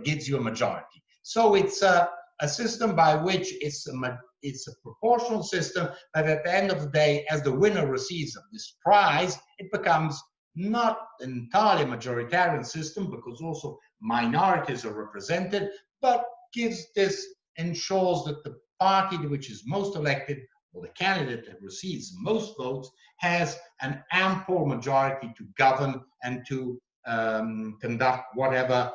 gives you a majority. So it's a system by which it's a proportional system, but at the end of the day, as the winner receives this prize, it becomes not entirely a majoritarian system, because also minorities are represented, but ensures that the party which is most elected, or the candidate that receives most votes, has an ample majority to govern and to conduct whatever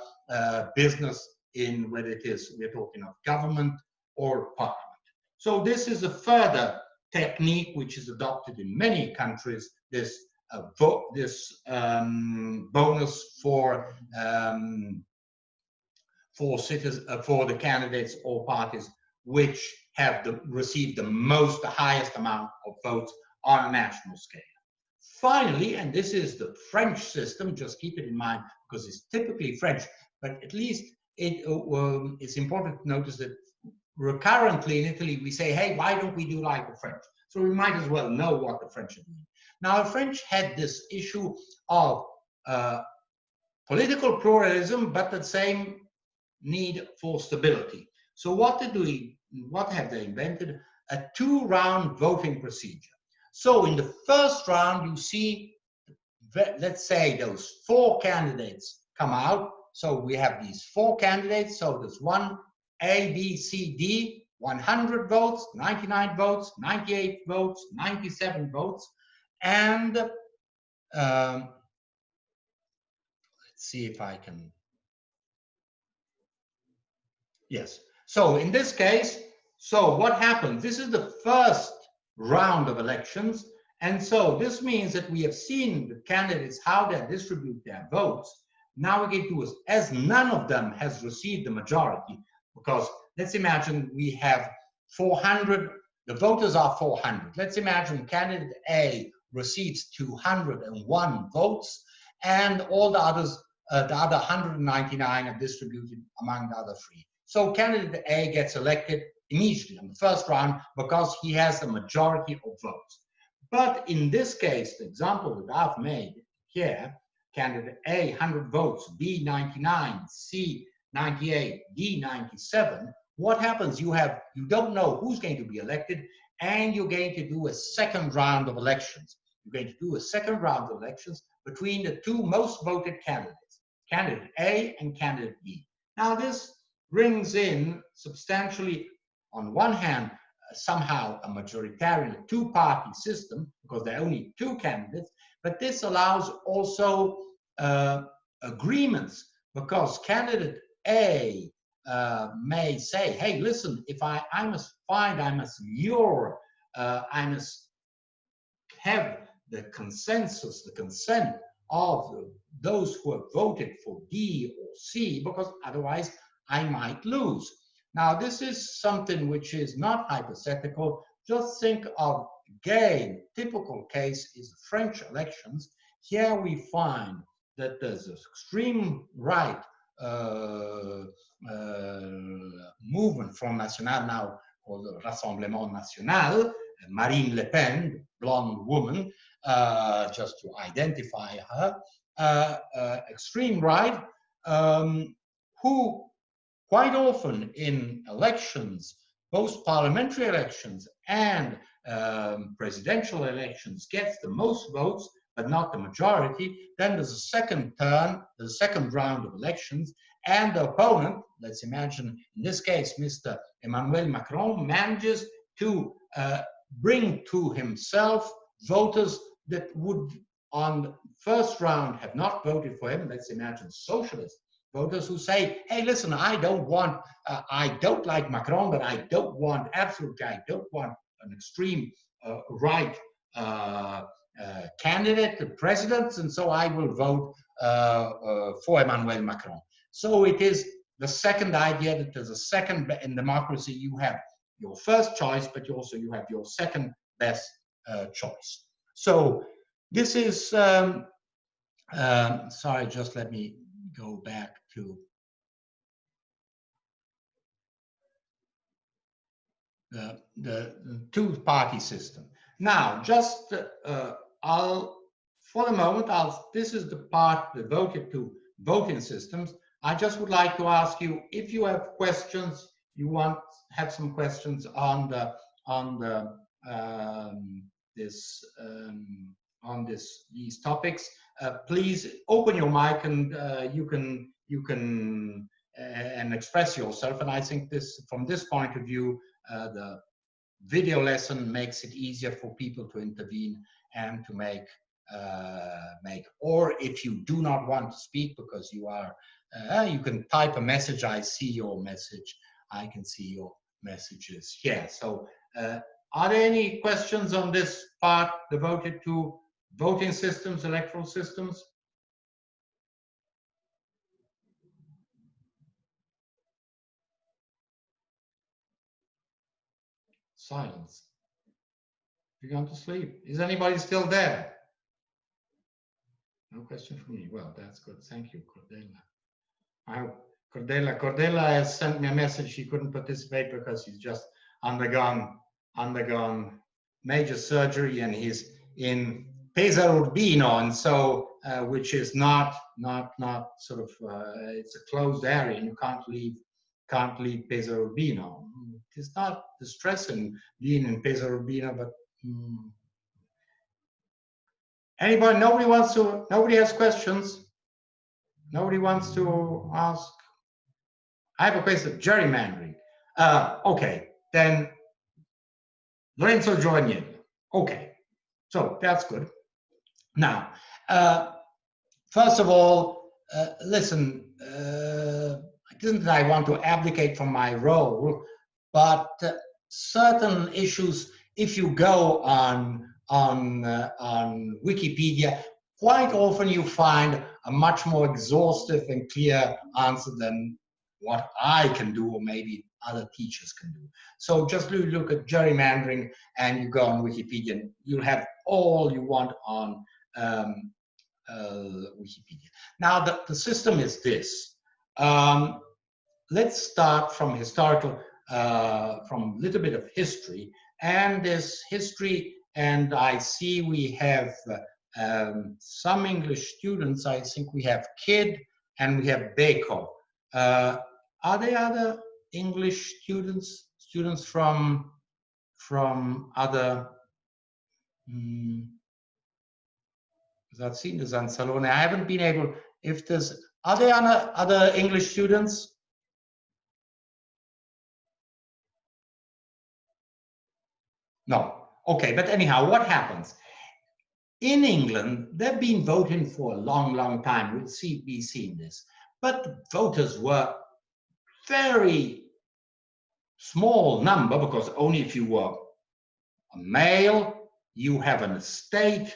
business in, whether it is we're talking of government or parliament. So this is a further technique which is adopted in many countries, this bonus for the candidates or parties which have received the highest amount of votes on a national scale. Finally, and this is the French system, just keep it in mind because it's typically French, but at least it's important to notice that recurrently in Italy we say, hey, why don't we do like the French? So we might as well know what the French are doing. Now, the French had this issue of political pluralism, but the same need for stability. So what have they invented? A 2-round voting procedure. So in the first round, you see, let's say those 4 candidates come out. So we have these 4 candidates. So there's 1, A, B, C, D, 100 votes, 99 votes, 98 votes, 97 votes. And let's see if I can. Yes. So in this case, so what happens? This is the first round of elections. And so this means that we have seen the candidates, how they distribute their votes. Now we get to, as none of them has received the majority, because let's imagine we have 400, the voters are 400. Let's imagine candidate A receives 201 votes, and all the others, the other 199 are distributed among the other 3. So candidate A gets elected immediately in the first round because he has the majority of votes. But in this case, the example that I've made here, candidate A 100 votes, B 99, C 98, D 97, what happens? You don't know who's going to be elected, and you're going to do a second round of elections. You're going to do a second round of elections between the two most voted candidates, candidate A and candidate B. Now this brings in substantially, on one hand, somehow a majoritarian two-party system, because there are only two candidates, but this allows also agreements, because candidate A may say, hey, listen, if I must have the consensus, the consent of those who have voted for D or C, because otherwise I might lose. Now, this is something which is not hypothetical. Just think of, again, typical case is French elections. Here we find that there's an extreme right movement from National now called the Rassemblement National, Marine Le Pen, blonde woman, just to identify her, extreme right, who quite often in elections, both parliamentary elections and presidential elections, gets the most votes, but not the majority. Then there's a second turn, the second round of elections, and the opponent, let's imagine in this case, Mr. Emmanuel Macron, manages to bring to himself voters that would on the first round have not voted for him. Let's imagine socialist voters who say, hey, listen, I don't like Macron, but I don't want an extreme right candidate, the president, and so I will vote for Emmanuel Macron. So it is the second idea that there's a second, in democracy, you have your first choice, but you have your second best choice. So this is, sorry, just let me go back to the two-party system. Now, just for the moment, this is the part devoted to voting systems. I just would like to ask you if you have questions, have some questions on these topics. Please open your mic and you can and express yourself. And I think from this point of view, the video lesson makes it easier for people to intervene and to make, or if you do not want to speak because you are, you can type a message. I see your message. I can see your messages here. So are there any questions on this part devoted to voting systems, electoral systems? Silence. You're going to sleep. Is anybody still there? No question for me. Well, that's good. Thank you, Cordella. Cordella has sent me a message. She couldn't participate because he's just undergone major surgery and he's in Pesaro Urbino, and so which is not sort of it's a closed area and you can't leave Pesaro Urbino. It's not distressing being in Pesaro Urbino, but anybody? Nobody has questions. Nobody wants to ask. I have a question. Gerrymandering. Okay, then Lorenzo Giovanniello. Okay, so that's good. Now, first of all, listen. Didn't I want to abdicate from my role? But certain issues, if you go on Wikipedia, quite often you find a much more exhaustive and clear answer than what I can do, or maybe other teachers can do. So just look at gerrymandering and you go on Wikipedia and you'll have all you want on Wikipedia. Now, the system is this. Let's start from historical, from a little bit of history. And this history, and I see we have some English students, I think we have Kidd and we have Bacon. Are there other English students from other Zazine, Salone? I haven't been able, if there's, are there other English students? No. Okay, but anyhow, what happens? In England, they've been voting for a long, long time. We'll be seeing this. But the voters were very small number, because only if you were a male, you have an estate,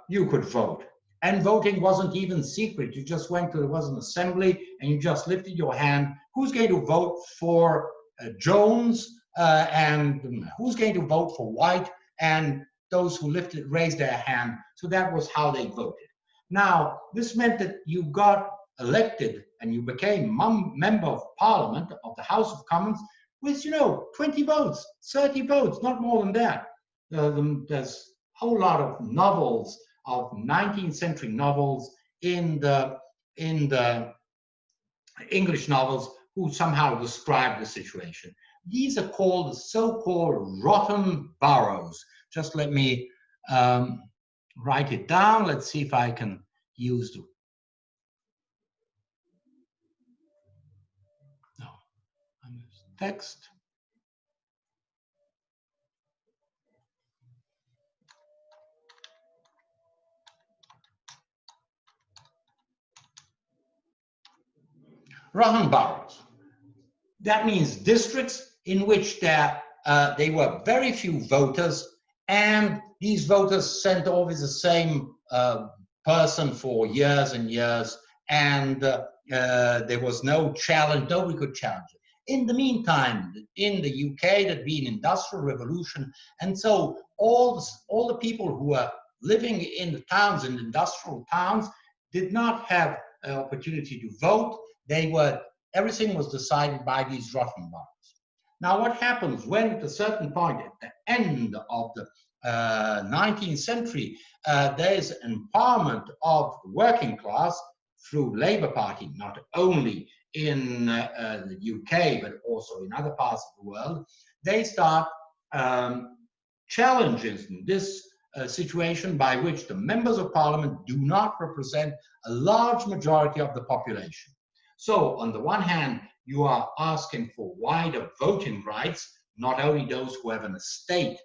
you could vote. And voting wasn't even secret. You just went to, there was an assembly, and you just lifted your hand. Who's going to vote for Jones? And who's going to vote for White? And those who raised their hand. So that was how they voted. Now, this meant that you got elected and you became member of Parliament, of the House of Commons, with, 20 votes, 30 votes, not more than that. There's a whole lot of novels, of 19th century novels in the English novels who somehow describe the situation. These are called the so-called rotten boroughs. Just let me write it down. Let's see if I can use the text. Rotten boroughs. That means districts in which there were very few voters, and these voters sent always the same person for years and years, and there was no challenge, nobody could challenge it. In the meantime, in the UK, there'd been industrial revolution, and so all the people who were living in the towns, in industrial towns, did not have an opportunity to vote. Everything was decided by these rotten boroughs. Now, what happens when, at a certain point, at the end of the 19th century, there is empowerment of the working class through Labour Party, not only in the UK, but also in other parts of the world, they start challenging this situation by which the members of Parliament do not represent a large majority of the population. So, on the one hand, you are asking for wider voting rights. Not only those who have an estate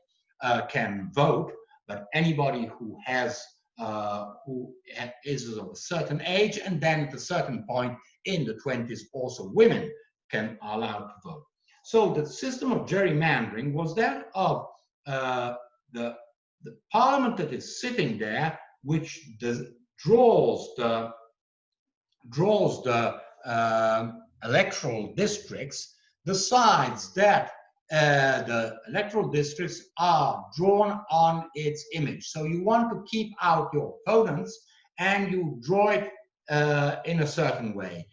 can vote, but anybody who is of a certain age, and then at a certain point in the 20s, also women are allowed to vote. So the system of gerrymandering was that of the parliament that is sitting there, which draws the electoral districts, decides that the electoral districts are drawn on its image. So you want to keep out your opponents, and you draw it in a certain way.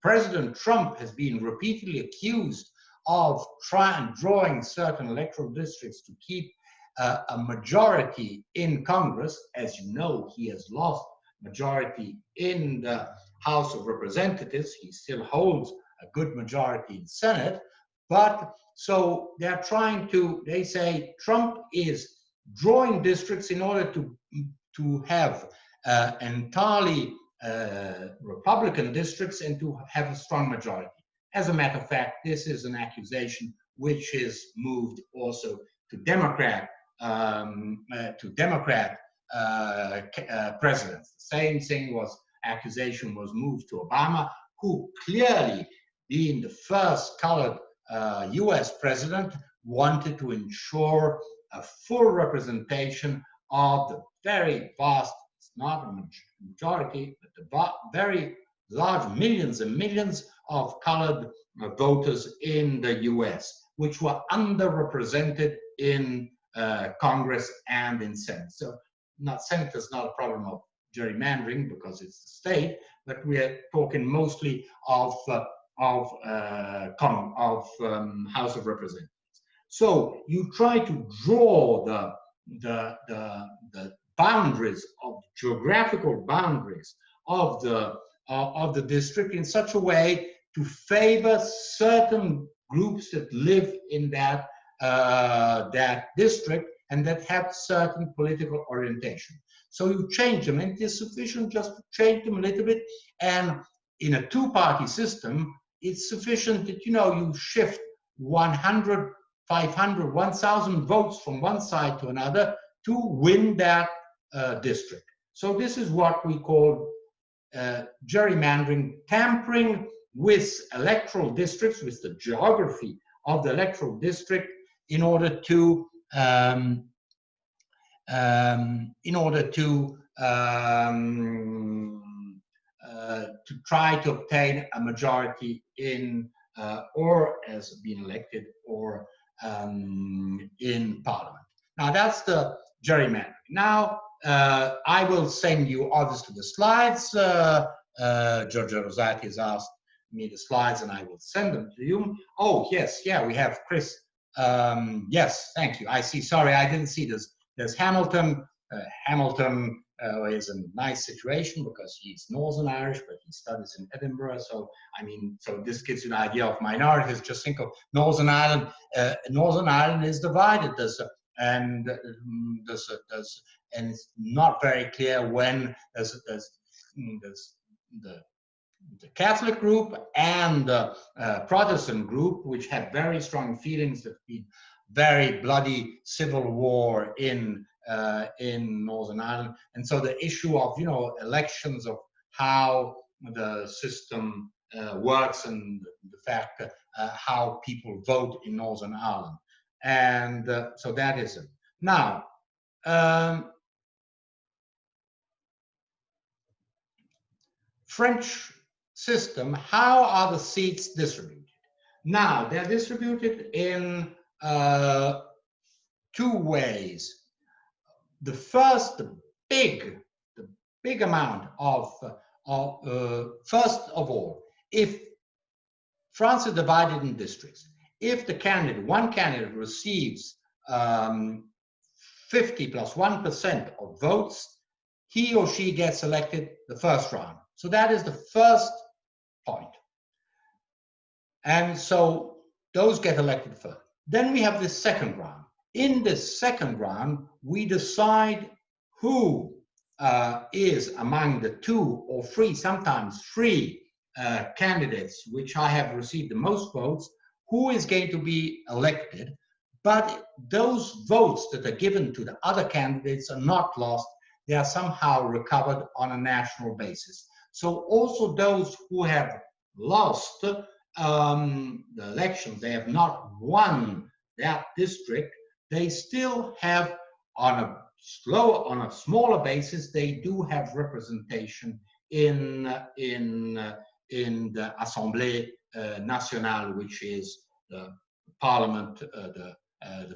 President Trump has been repeatedly accused of drawing certain electoral districts to keep a majority in Congress. As you know, he has lost majority in the House of Representatives. He still holds a good majority in Senate, but so they're trying to, they say Trump is drawing districts in order to have entirely Republican districts and to have a strong majority. As a matter of fact, this is an accusation which is moved also to Democrat presidents. The same thing accusation was moved to Obama, who clearly, being the first colored US president, wanted to ensure a full representation of the very vast, not a majority, but the very large millions and millions of colored voters in the US, which were underrepresented in Congress and in Senate. So Senate is not a problem of gerrymandering because it's the state, but we are talking mostly of House of Representatives. So you try to draw the boundaries of geographical boundaries of the district in such a way to favor certain groups that live in that district and that have certain political orientation. So you change them, and it is sufficient just to change them a little bit. And in a two-party system, it's sufficient that you shift 100, 500, 1,000 votes from one side to another to win that district. So this is what we call gerrymandering, tampering with electoral districts, with the geography of the electoral district, in order to try to obtain a majority in or as being elected or in parliament. Now that's the gerrymandering. Now I will send you obviously the slides. Giorgio Rosati has asked me the slides, and I will send them to you. Oh yes, yeah, we have Chris. Yes, thank you. I see. Sorry, I didn't see this. There's Hamilton. Hamilton is in a nice situation because he's Northern Irish, but he studies in Edinburgh. So, I mean, so this gives you an idea of minorities. Just think of Northern Ireland. Northern Ireland is divided. And it's not very clear when there's the Catholic group and the Protestant group, which have very strong feelings. There's been very bloody civil war in Northern Ireland, and so the issue of elections, of how the system works, and the fact how people vote in Northern Ireland, and so that is it. Now, French system, how are the seats distributed? Now, they're distributed in two ways. The first, the big amount of first of all, if France is divided in districts, if one candidate receives 50 plus 1% of votes, he or she gets elected the first round. So that is the first point. And so those get elected first. Then we have the second round. In the second round, we decide who is among the two or three, sometimes three candidates, which I have received the most votes, who is going to be elected. But those votes that are given to the other candidates are not lost. They are somehow recovered on a national basis. So also those who have lost the election, they have not won that district, they still have, on a smaller basis, they do have representation in the Assemblée nationale, which is the parliament. The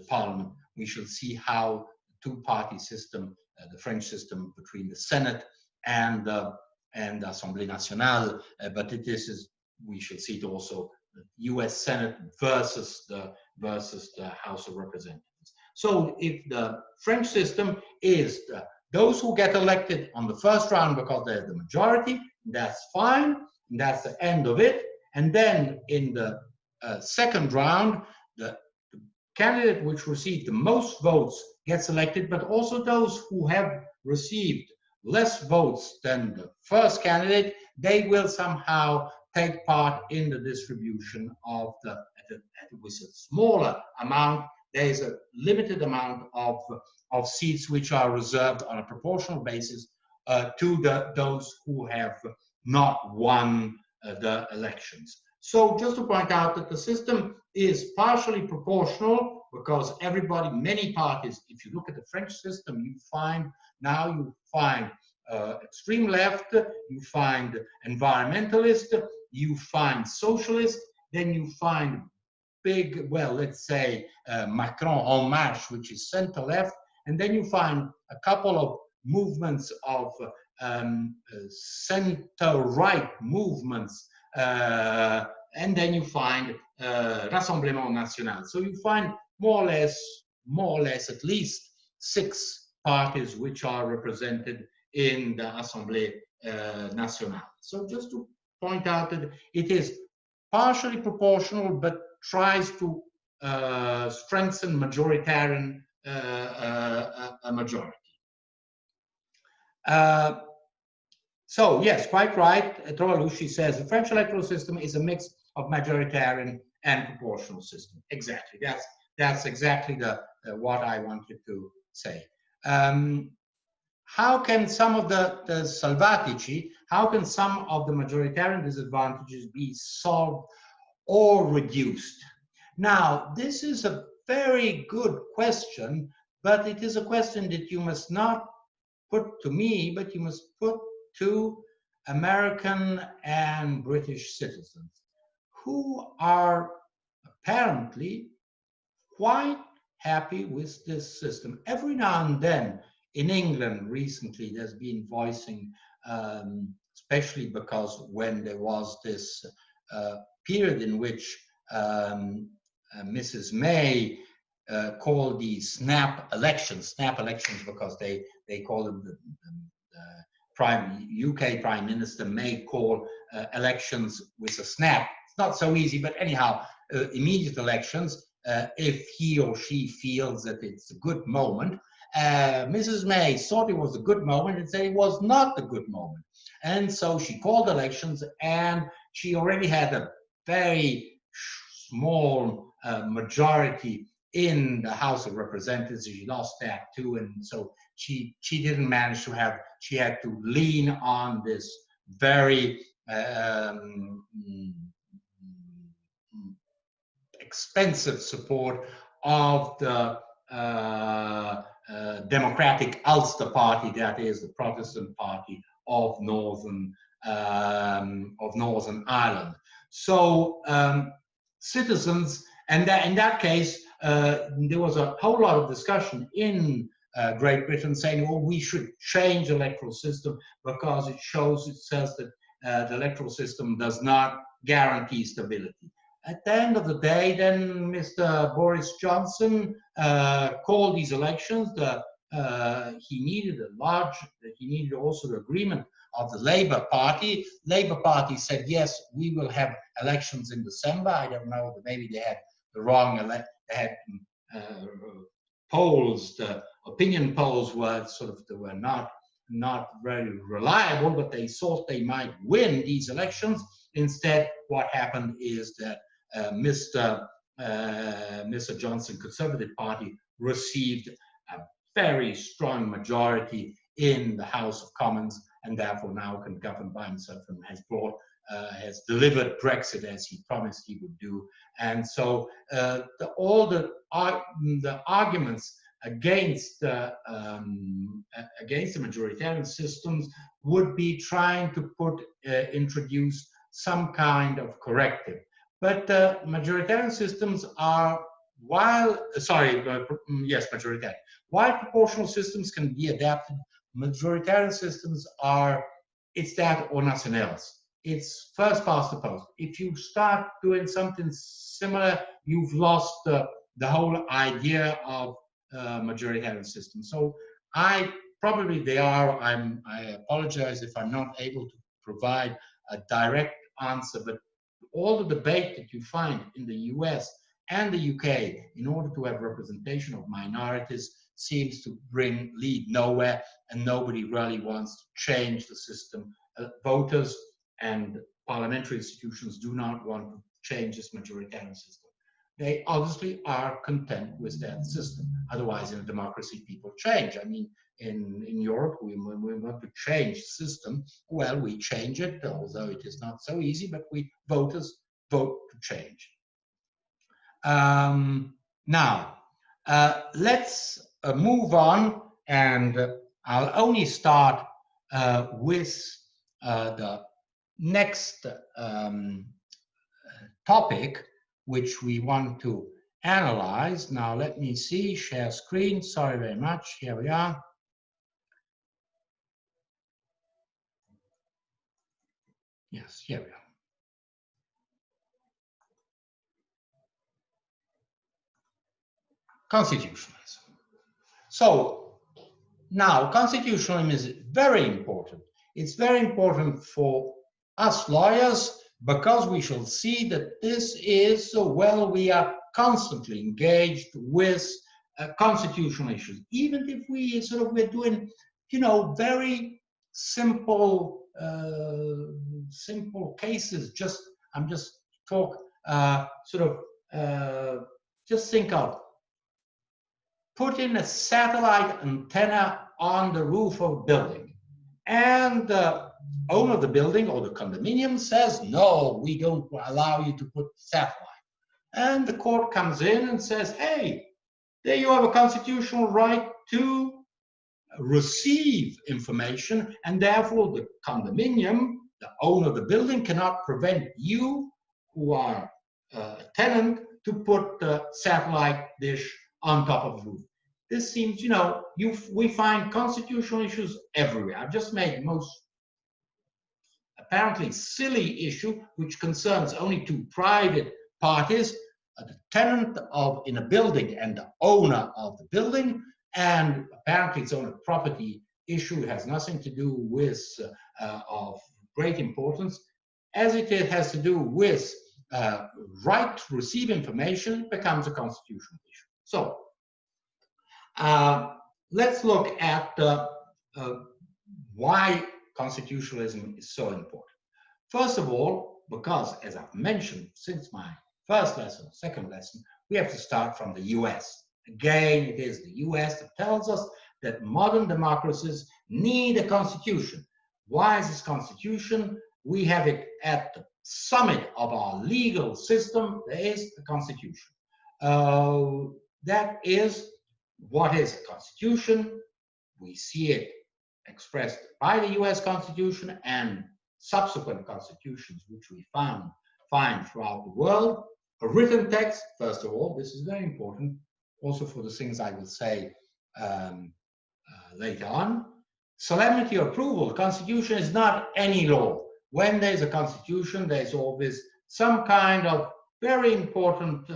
parliament. We shall see how the two-party system, the French system, between the Senate and the Assemblée nationale, but we shall see it also the U.S. Senate versus the House of Representatives. So if the French system is those who get elected on the first round because they're the majority, that's fine, and that's the end of it. And then in the second round, the candidate which received the most votes gets elected, but also those who have received less votes than the first candidate, they will somehow take part in the distribution of with a smaller amount. There is a limited amount of seats which are reserved on a proportional basis to those who have not won the elections. So just to point out that the system is partially proportional because many parties, if you look at the French system, you find extreme left, you find environmentalist, you find socialist, then you find big, well, let's say Macron en marche, which is center left, and then you find a couple of movements of center right movements, and then you find Rassemblement National. So you find more or less at least 6 parties which are represented in the Assemblée Nationale. So just to point out that it is partially proportional, but tries to strengthen majoritarian a majority. So yes, quite right. Trovalucci says the French electoral system is a mix of majoritarian and proportional system. Exactly. That's exactly what I wanted to say. How can some of the salvatici, how can some of the majoritarian disadvantages be solved or reduced? Now, this is a very good question, but it is a question that you must not put to me, but you must put to American and British citizens who are apparently quite happy with this system. Every now and then in England recently there's been voicing, especially because when there was this period in which Mrs. May called the snap elections because they call them the UK Prime Minister may call elections with a snap. It's not so easy, but anyhow, immediate elections, if he or she feels that it's a good moment. Mrs. May thought it was a good moment and said it was not a good moment. And so she called elections, and she already had a very small majority in the House of Representatives. She lost that too, and so she didn't manage to have, she had to lean on this very expensive support of the Democratic Ulster Party, that is the Protestant party of Northern Ireland. So citizens, and in that case, there was a whole lot of discussion in Great Britain saying, well, we should change the electoral system because it says that the electoral system does not guarantee stability. At the end of the day, then Mr. Boris Johnson called these elections. He needed also the agreement of the Labour Party. Labour Party said, yes, we will have elections in December. I don't know, maybe they had the wrong, they had polls, the opinion polls were they were not very reliable, but they thought they might win these elections. Instead, what happened is that Mr. Johnson Conservative Party received a very strong majority in the House of Commons, and therefore now can govern by himself and has delivered Brexit as he promised he would do. And so all the arguments against the majoritarian systems would be trying to introduce some kind of corrective. But majoritarian systems are, majoritarian. While proportional systems can be adapted, majoritarian systems are, it's that or nothing else. It's first past the post. If you start doing something similar, you've lost the whole idea of majoritarian system. So I apologize if I'm not able to provide a direct answer, but all the debate that you find in the US and the UK in order to have representation of minorities seems to lead nowhere, and nobody really wants to change the system. Voters and parliamentary institutions do not want to change this majoritarian system. They obviously are content with that system. Otherwise, in a democracy, people change. I mean, in Europe, when we want to change the system, well, we change it, although it is not so easy, but voters vote to change. Now, let's move on, and I'll only start with the next topic, which we want to analyze. Now, let me see, share screen. Sorry very much. Here we are. Yes, here we are. constitutionalism. So now constitutionalism is very important. It's very important for us lawyers because we shall see that this is, well, we are constantly engaged with constitutional issues, even if we're doing, very simple cases. Just think of putting a satellite antenna on the roof of a building, and the owner of the building or the condominium says, no, we don't allow you to put satellite. And the court comes in and says, hey, there you have a constitutional right to receive information, and therefore the condominium, the owner of the building, cannot prevent you, who are a tenant, to put the satellite dish on top of the roof. This seems, we find constitutional issues everywhere. I've just made the most apparently silly issue, which concerns only two private parties, the tenant in a building and the owner of the building, and apparently it's on a property issue. It has nothing to do with of great importance. As it has to do with right to receive information, it becomes a constitutional issue. So let's look at why constitutionalism is so important. First of all, because, as I've mentioned since my first lesson, second lesson, we have to start from the US. Again, it is the US that tells us that modern democracies need a constitution. Why is this constitution? We have it at the summit of our legal system. There is the constitution. That is, what is a constitution? We see it expressed by the US Constitution and subsequent constitutions which we find throughout the world. A written text, first of all, this is very important, also for the things I will say later on. Solemnity or approval. The Constitution is not any law. When there's a constitution, there's always some kind of very important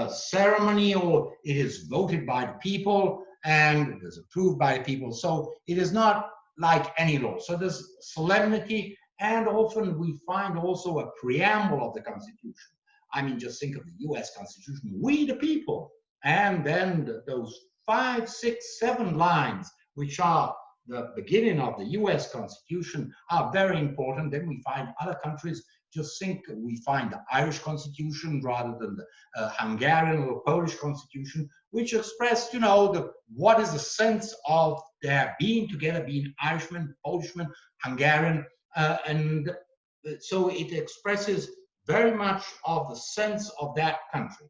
ceremony, or it is voted by the people and it is approved by the people. So it is not like any law. So there's solemnity, and often we find also a preamble of the Constitution. I mean, just think of the US Constitution, we the people, and then those 5, 6, 7 lines, which are the beginning of the US Constitution, are very important. Then we find other countries, just think we find the Irish Constitution rather than the Hungarian or Polish Constitution, which express, what is the sense of their being together, being Irishman, Polishman, Hungarian, and so it expresses very much of the sense of that country.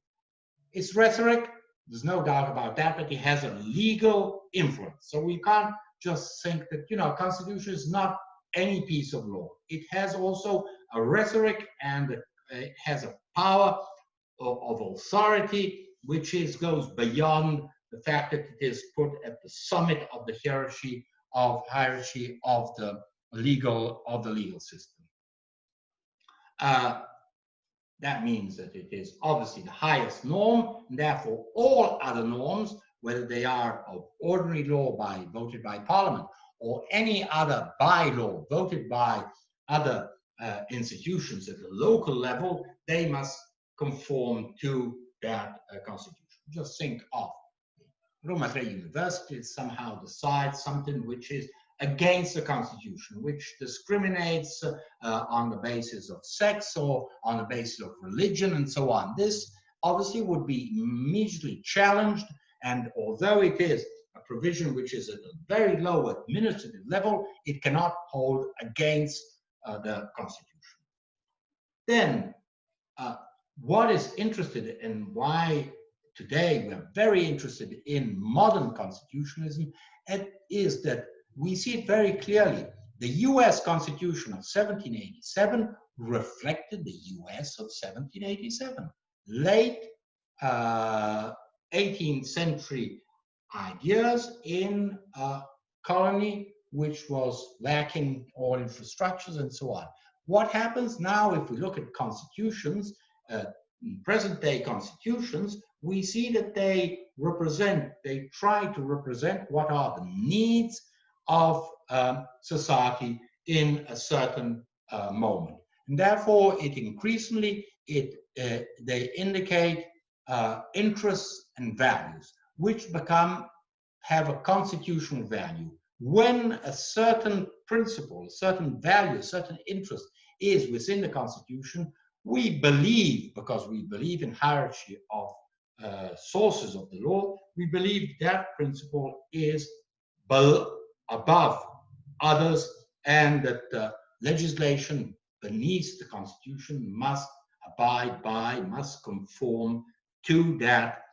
It's rhetoric, there's no doubt about that, but it has a legal influence. So we can't just think that, Constitution is not any piece of law. It has also a rhetoric, and it has a power of authority, which goes beyond the fact that it is put at the summit of the hierarchy of the legal system. That means that it is obviously the highest norm, and therefore all other norms, whether they are of ordinary law voted by Parliament, or any other bylaw voted by other institutions at the local level, they must conform to that constitution. Just think of Roma III University somehow decides something which is against the constitution, which discriminates on the basis of sex or on the basis of religion and so on. This obviously would be immediately challenged, and although it is a provision which is at a very low administrative level, it cannot hold against the constitution. Then, what is interested in why today we are very interested in modern constitutionalism is that we see it very clearly. The US Constitution of 1787 reflected the US of 1787. Late 18th century ideas in a colony which was lacking all infrastructures and so on. What happens now if we look at constitutions? present-day constitutions, we see that they try to represent what are the needs of society in a certain moment. And therefore, they indicate interests and values, which have a constitutional value. When a certain principle, a certain value, a certain interest is within the Constitution, we believe, because we believe in hierarchy of sources of the law, we believe that principle is above others, and that legislation beneath the Constitution must abide by, must conform to that,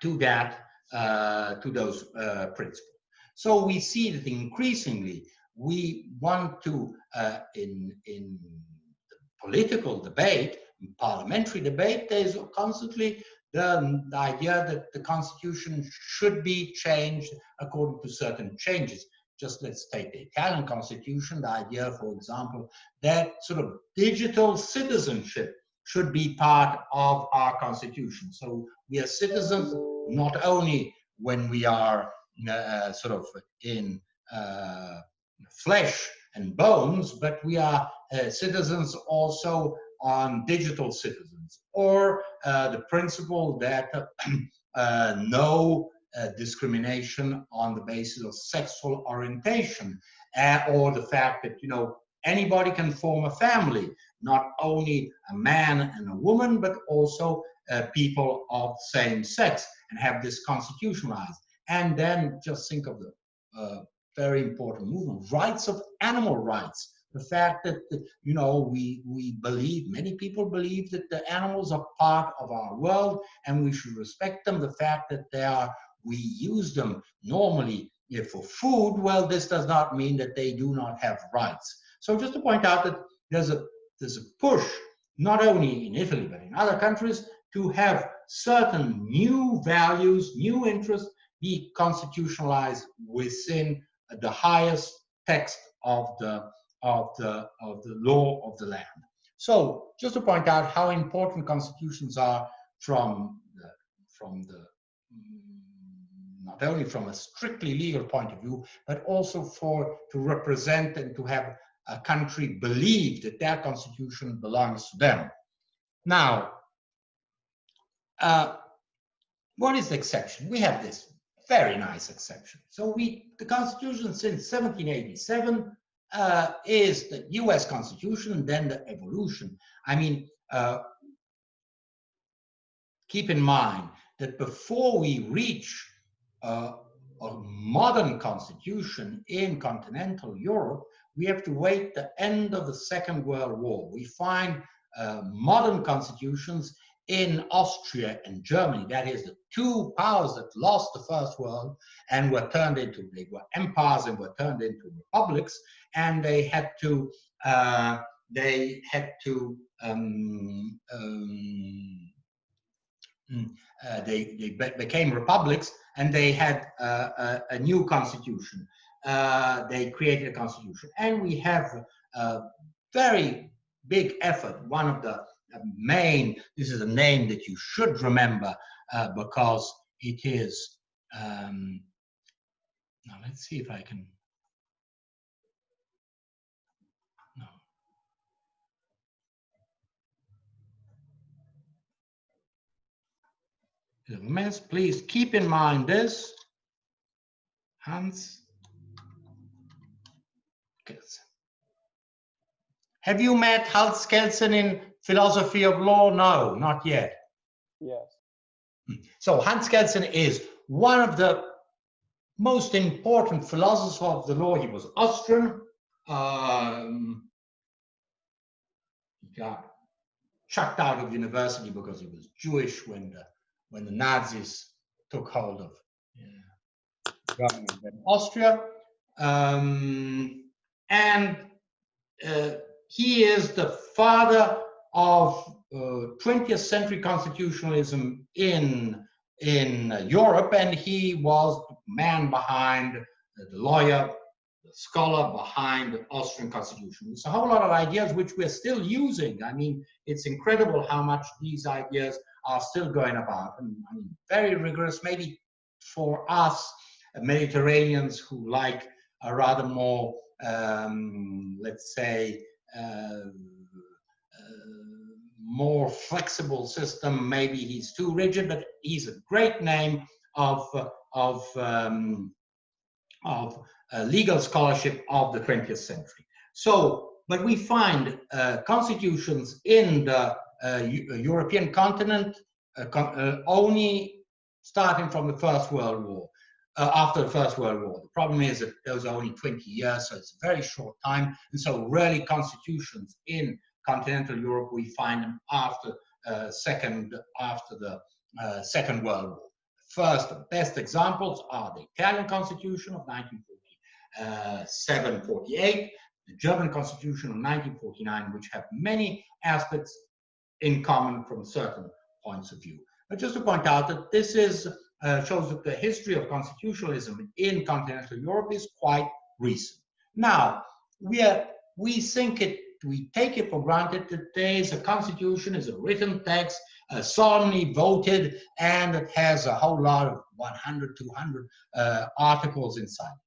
to those principles. So we see that increasingly we want to, in the political debate, in parliamentary debate, there's constantly the idea that the Constitution should be changed according to certain changes. Just let's take the Italian Constitution, the idea, for example, that sort of digital citizenship should be part of our Constitution. So we are citizens not only when we are sort of in flesh and bones, but we are citizens also on digital citizens, or the principle that no discrimination on the basis of sexual orientation, or the fact that, you know, anybody can form a family, not only a man and a woman, but also people of same sex, and have this constitutionalized. And then just think of the very important movement, rights of animal rights. The fact that, you know, we believe, many people believe that the animals are part of our world and we should respect them. The fact that we use them normally for food, well, this does not mean that they do not have rights. So just to point out that there's a push, not only in Italy, but in other countries, to have certain new values, new interests be constitutionalized within the highest text of the law of the land. So just to point out how important constitutions are from the not only from a strictly legal point of view, but also to represent and to have a country believe that their constitution belongs to them. Now, what is the exception? We have this very nice exception. So the Constitution since 1787 is the US Constitution, then the evolution. I mean, keep in mind that before we reach a modern constitution in continental Europe, we have to wait the end of the Second World War. We find modern constitutions in Austria and Germany, that is the two powers that lost the First World and they were empires and were turned into republics, and they became republics, and they had a new constitution. They created a constitution, and we have a very big effort. One of the main, this is a name that you should remember because it is, now let's see if I can, no. Please keep in mind this, Hans Kelsen. Have you met Hans Kelsen in philosophy of law? No, not yet. Yes. So Hans Kelsen is one of the most important philosophers of the law. He was Austrian. He got chucked out of university because he was Jewish when the Nazis took hold of government in Austria. He is the father of 20th century constitutionalism in Europe, and he was the man behind, the lawyer, the scholar behind the Austrian constitution. There's a whole lot of ideas which we're still using. I mean, it's incredible how much these ideas are still going about, and I mean, very rigorous, maybe for us Mediterraneans who like a rather more, let's say, more flexible system. Maybe he's too rigid, but he's a great name of legal scholarship of the 20th century. So, but we find constitutions in the European continent only starting from the First World War. After the First World War. The problem is that those are only 20 years, so it's a very short time. And so really constitutions in continental Europe, we find them after the Second World War. First, the best examples are the Italian Constitution of 1947-48, the German Constitution of 1949, which have many aspects in common from certain points of view. But just to point out that this is shows that the history of constitutionalism in continental Europe is quite recent. Now, we take it for granted that there is a constitution, is a written text, solemnly voted, and it has a whole lot of 100, 200 articles inside.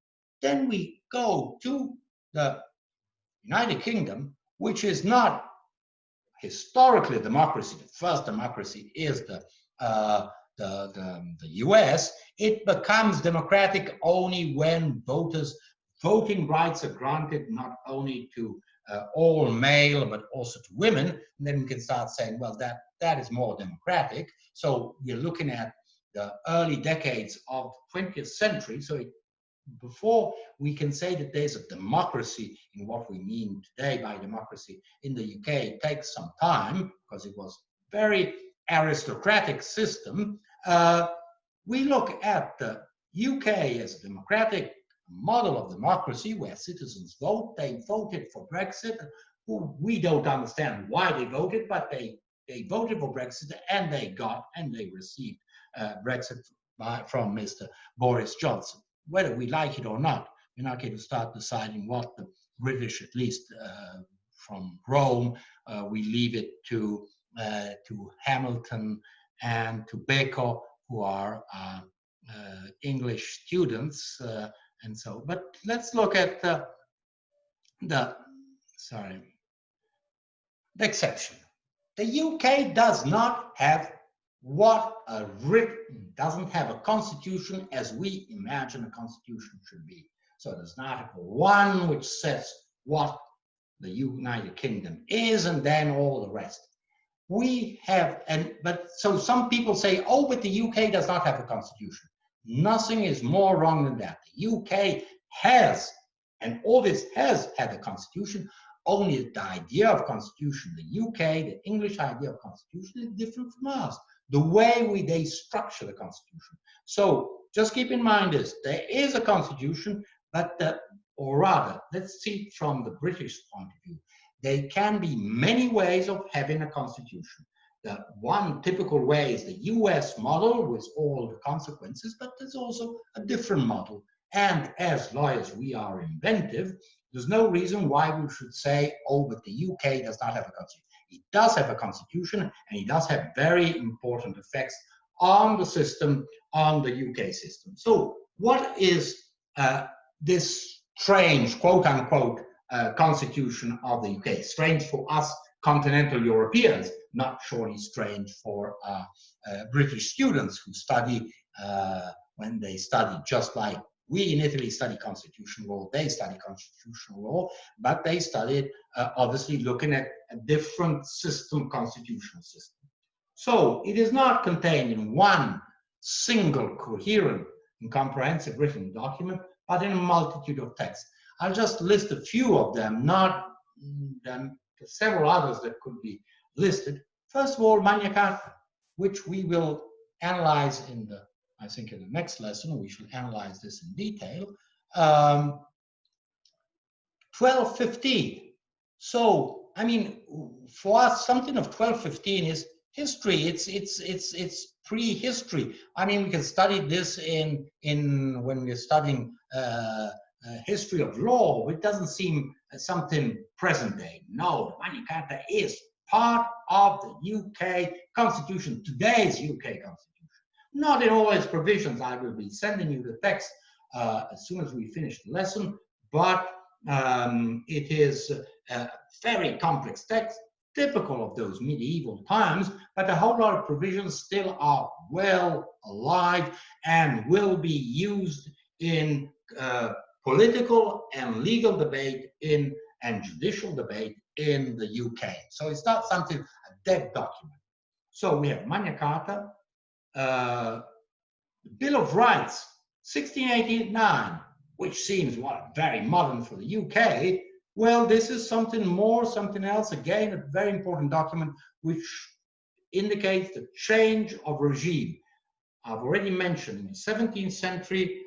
Then we go to the United Kingdom, which is not historically a democracy. The first democracy is the US. It becomes democratic only when voting rights are granted not only to all male but also to women. And then we can start saying, well, that is more democratic. So we're looking at the early decades of the 20th century. So before we can say that there's a democracy in what we mean today by democracy in the UK, it takes some time because it was very aristocratic system. We look at the UK as a democratic model of democracy where citizens vote. They voted for Brexit. We don't understand why they voted, but they voted for Brexit and they received Brexit from Mr. Boris Johnson. Whether we like it or not, we're not going to start deciding what the British, at least from Rome, we leave it to Hamilton and to Baker, who are English students, and so. But let's look at the exception. The UK does not have doesn't have a constitution as we imagine a constitution should be. So there's an Article 1 which says what the United Kingdom is, and then all the rest. We have, but so some people say, oh, but the UK does not have a constitution. Nothing is more wrong than that. The UK has, and always has had a constitution, only the idea of constitution, the UK, the English idea of constitution is different from ours. The way they structure the constitution. So just keep in mind this, there is a constitution, but or rather, let's see it from the British point of view. There can be many ways of having a constitution. The one typical way is the US model with all the consequences, but there's also a different model. And as lawyers, we are inventive. There's no reason why we should say, oh, but the UK does not have a constitution. It does have a constitution, and it does have very important effects on the system, on the UK system. So what is this strange, quote unquote, constitution of the UK? Strange for us continental Europeans, not surely strange for British students who study when they study, just like we in Italy study constitutional law, they study constitutional law, but they study it obviously looking at a different system, constitutional system. So it is not contained in one single coherent and comprehensive written document, but in a multitude of texts. I'll just list a few of them, not several others that could be listed. First of all, Magna Carta, which we will analyze in the, I think in the next lesson, we shall analyze this in detail. 1215. So, I mean, for us, something of 1215 is history. It's pre-history. I mean, we can study this in when we're studying history of law, it doesn't seem something present day. No, the Magna Carta is part of the UK Constitution, today's UK Constitution. Not in all its provisions. I will be sending you the text as soon as we finish the lesson, but it is a very complex text, typical of those medieval times, but a whole lot of provisions still are well alive and will be used in political and legal debate and judicial debate in the UK. So it's not something, a dead document. So we have Magna Carta, Bill of Rights, 1689, which seems very modern for the UK. Well, this is something more, something else. Again, a very important document which indicates the change of regime. I've already mentioned in the 17th century,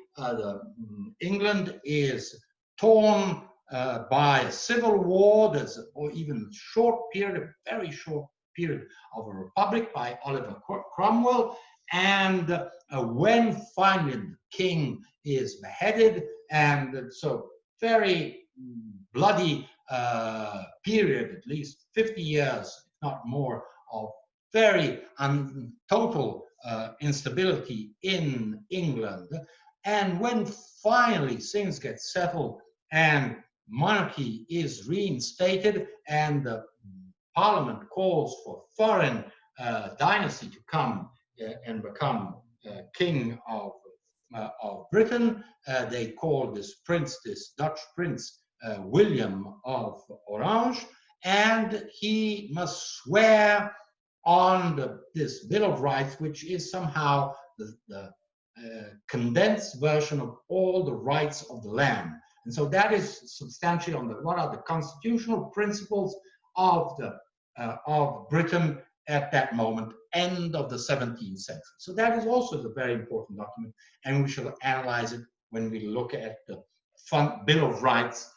England is torn by a civil war. There's or even a short period, a very short period of a republic by Oliver Cromwell. And when finally the king is beheaded, and so very bloody period, at least 50 years, if not more, of very total instability in England. And when finally things get settled and monarchy is reinstated and the parliament calls for foreign dynasty to come and become king of Britain, they call this prince, this Dutch prince, William of Orange, and he must swear on this Bill of Rights, which is somehow the condensed version of all the rights of the land. And so that is substantially on what are the constitutional principles of Britain at that moment, end of the 17th century. So that is also a very important document, and we shall analyze it when we look at the Bill of Rights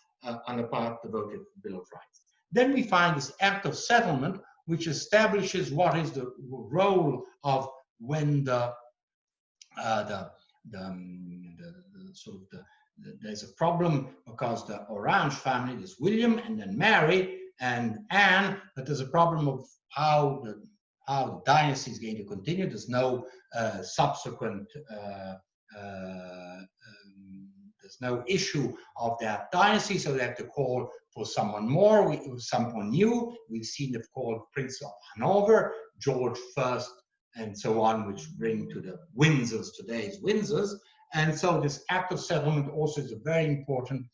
on the part devoted to the Bill of Rights. Then we find this Act of Settlement, which establishes what is the role of when there's a problem because the Orange family, there's William and then Mary and Anne, but there's a problem of how the dynasty is going to continue. There's no subsequent, there's no issue of that dynasty, so they have to call for someone more, someone new. We've seen they've called Prince of Hanover, George I, and so on, which bring to the Windsors, today's Windsors. And so this Act of Settlement also is a very important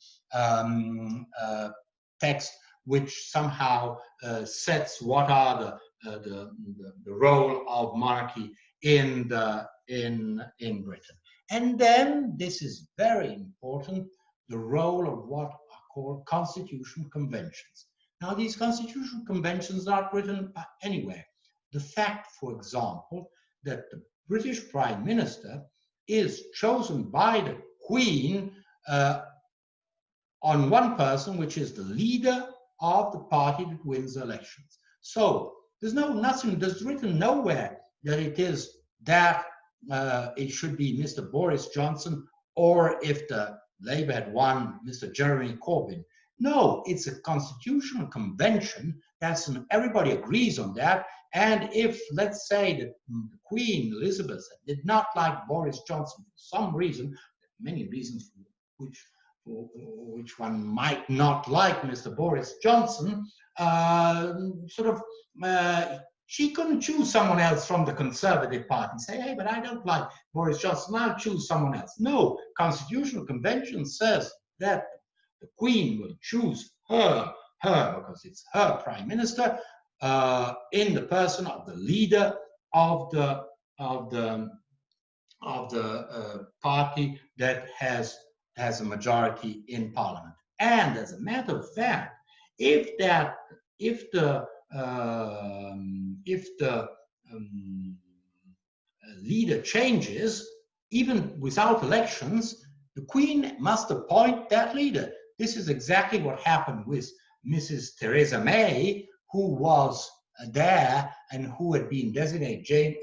text, which somehow sets what are the role of monarchy in Britain. And then, this is very important, the role of what are called constitutional conventions. Now, these constitutional conventions are not written anywhere. The fact, for example, that the British Prime Minister is chosen by the Queen on one person, which is the leader of the party that wins the elections. So there's there's written nowhere that it is that it should be Mr. Boris Johnson, or if the Labour had won, Mr. Jeremy Corbyn. No, it's a constitutional convention. Everybody agrees on that. And if, let's say, that Queen Elizabeth did not like Boris Johnson for some reason, many reasons for which one might not like Mr. Boris Johnson, she couldn't choose someone else from the Conservative Party and say, hey, but I don't like Boris Johnson, I'll choose someone else. No, Constitutional Convention says that the Queen will choose her because it's her Prime Minister, in the person of the leader of the party that has a majority in Parliament. And as a matter of fact, if the leader changes, even without elections, the Queen must appoint that leader. This is exactly what happened with Mrs. Theresa May, who was there and who had been designated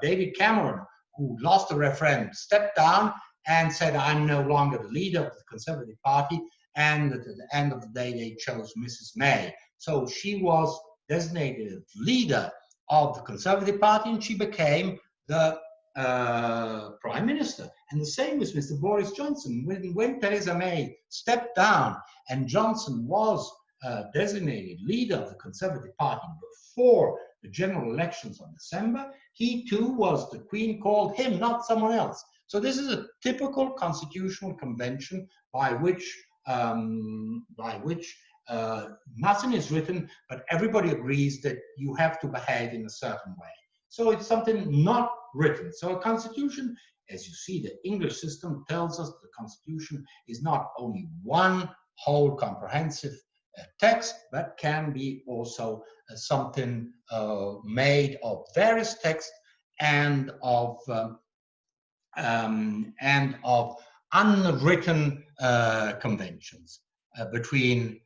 David Cameron, who lost the referendum, stepped down, and said, I'm no longer the leader of the Conservative Party. And at the end of the day, they chose Mrs. May. So she was designated leader of the Conservative Party, and she became the Prime Minister. And the same with Mr. Boris Johnson. When Theresa May stepped down and Johnson was designated leader of the Conservative Party before the general elections of December, he too was, the Queen called him, not someone else. So this is a typical constitutional convention by which nothing is written, but everybody agrees that you have to behave in a certain way. So it's something not written. So a constitution, as you see, the English system tells us the constitution is not only one whole comprehensive text, but can be also something made of various texts and of unwritten conventions between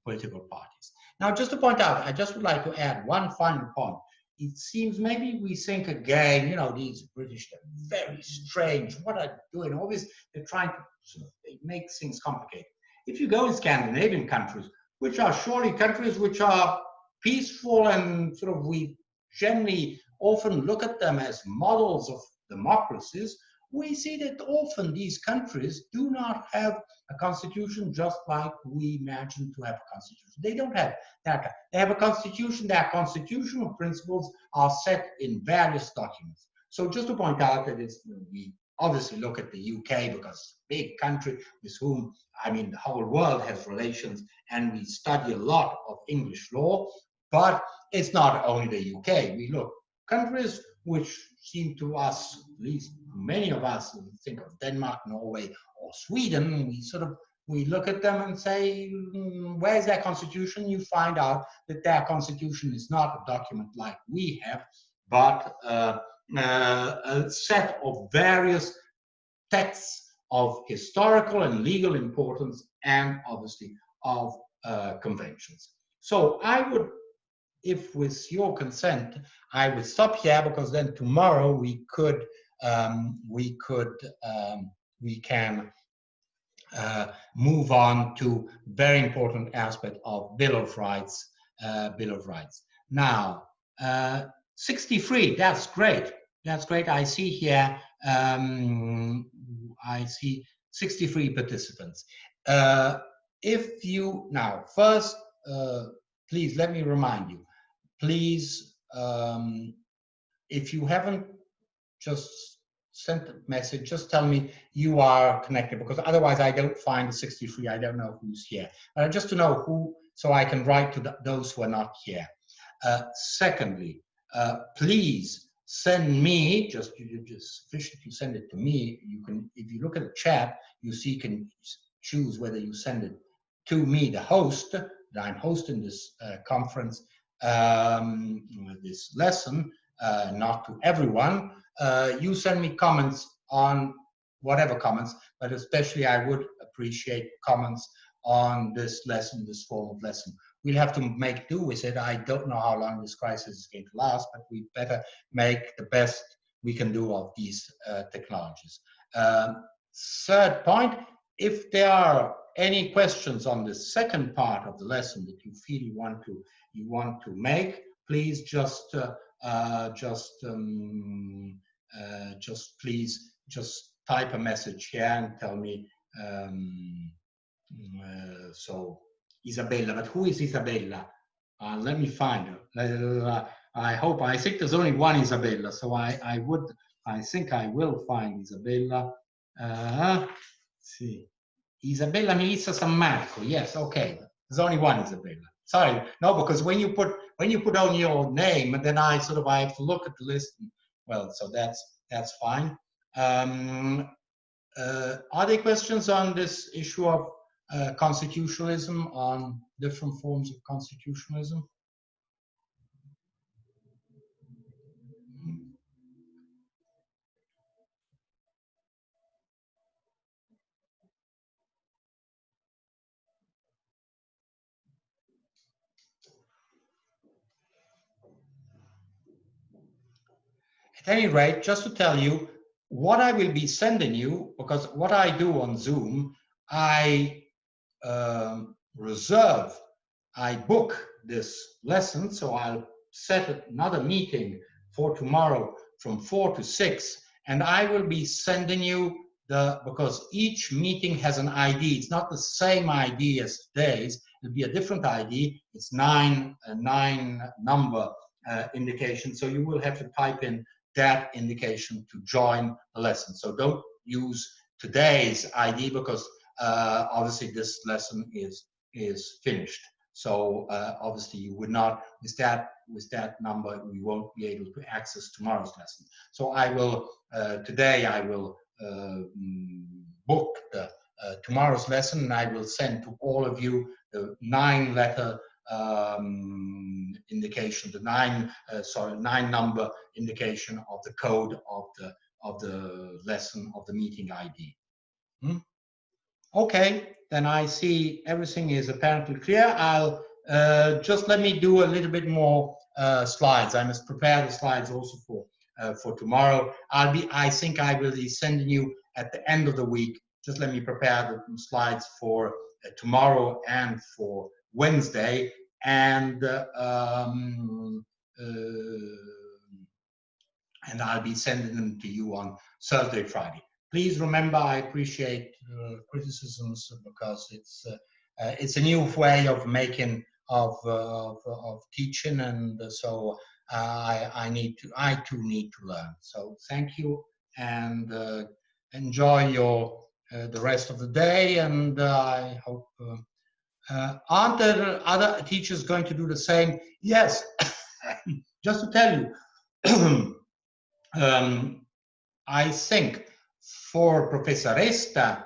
political parties. Now, just to point out, I just would like to add one final point. It seems maybe we think again, you know, these British, they're very strange. What are they doing? Always they're trying to sort of make things complicated. If you go in Scandinavian countries, which are surely countries which are peaceful and sort of we generally often look at them as models of democracies, we see that often these countries do not have a constitution just like we imagine to have a constitution. They don't have that. They have a constitution. Their constitutional principles are set in various documents. So just to point out that we obviously look at the UK because it's a big country with whom, I mean, the whole world has relations, and we study a lot of English law, but it's not only the UK. We look countries which seem to us, at least many of us, when we think of Denmark, Norway, or Sweden, we look at them and say, where's their constitution? You find out that their constitution is not a document like we have, but a set of various texts of historical and legal importance, and obviously of conventions. So I would, if with your consent, I would stop here, because then tomorrow we can move on to very important aspect of Bill of Rights. Now, 63. That's great. That's great. I see here. I see 63 participants. If you now first, please let me remind you. Please, if you haven't just sent a message, just tell me you are connected, because otherwise I don't find the 63. I don't know who's here. Just to know who, so I can write to those who are not here. Secondly, please send me, just sufficient you send it to me. You can, if you look at the chat, you see you can choose whether you send it to me, the host, that I'm hosting this conference, this lesson, not to everyone. You send me comments on whatever comments, but especially I would appreciate comments on this lesson, this form of lesson. We'll have to make do with it. I don't know how long this crisis is going to last, but we better make the best we can do of these technologies. Third point, if there are any questions on the second part of the lesson that you feel you want to make, please just please type a message here and tell me. So Isabella, but who is Isabella? Let me find her. I think there's only one Isabella, so I think I will find Isabella. Let's see. Isabella Melissa San Marco. Yes, okay. There's only one Isabella. Sorry, no, because when you put on your name, then I have to look at the list. Well, so that's fine. Are there questions on this issue of constitutionalism, on different forms of constitutionalism? At any rate, just to tell you, what I will be sending you, because what I do on Zoom, I I book this lesson, so I'll set another meeting for tomorrow from 4 to 6, and I will be sending you because each meeting has an ID. It's not the same ID as today's. It'll be a different ID. It's nine number indication. So you will have to type in that indication to join the lesson. So don't use today's ID because obviously this lesson is finished. So obviously you would not, with that number, we won't be able to access tomorrow's lesson. So I will, today I will book tomorrow's lesson, and I will send to all of you the 9-letter indication, the 9-number indication of the code of the lesson, of the meeting ID. Okay, then I see everything is apparently clear. I'll just let me do a little bit more slides. I must prepare the slides also for tomorrow. I think I will be sending you at the end of the week. Just let me prepare the slides for tomorrow and for Wednesday, and I'll be sending them to you on Thursday, Friday. Please remember, I appreciate criticisms because it's a new way of making of teaching, and so I too need to learn. So thank you, and enjoy the rest of the day, and I hope. Aren't there other teachers going to do the same? Yes. Just to tell you, I think for Professor Resta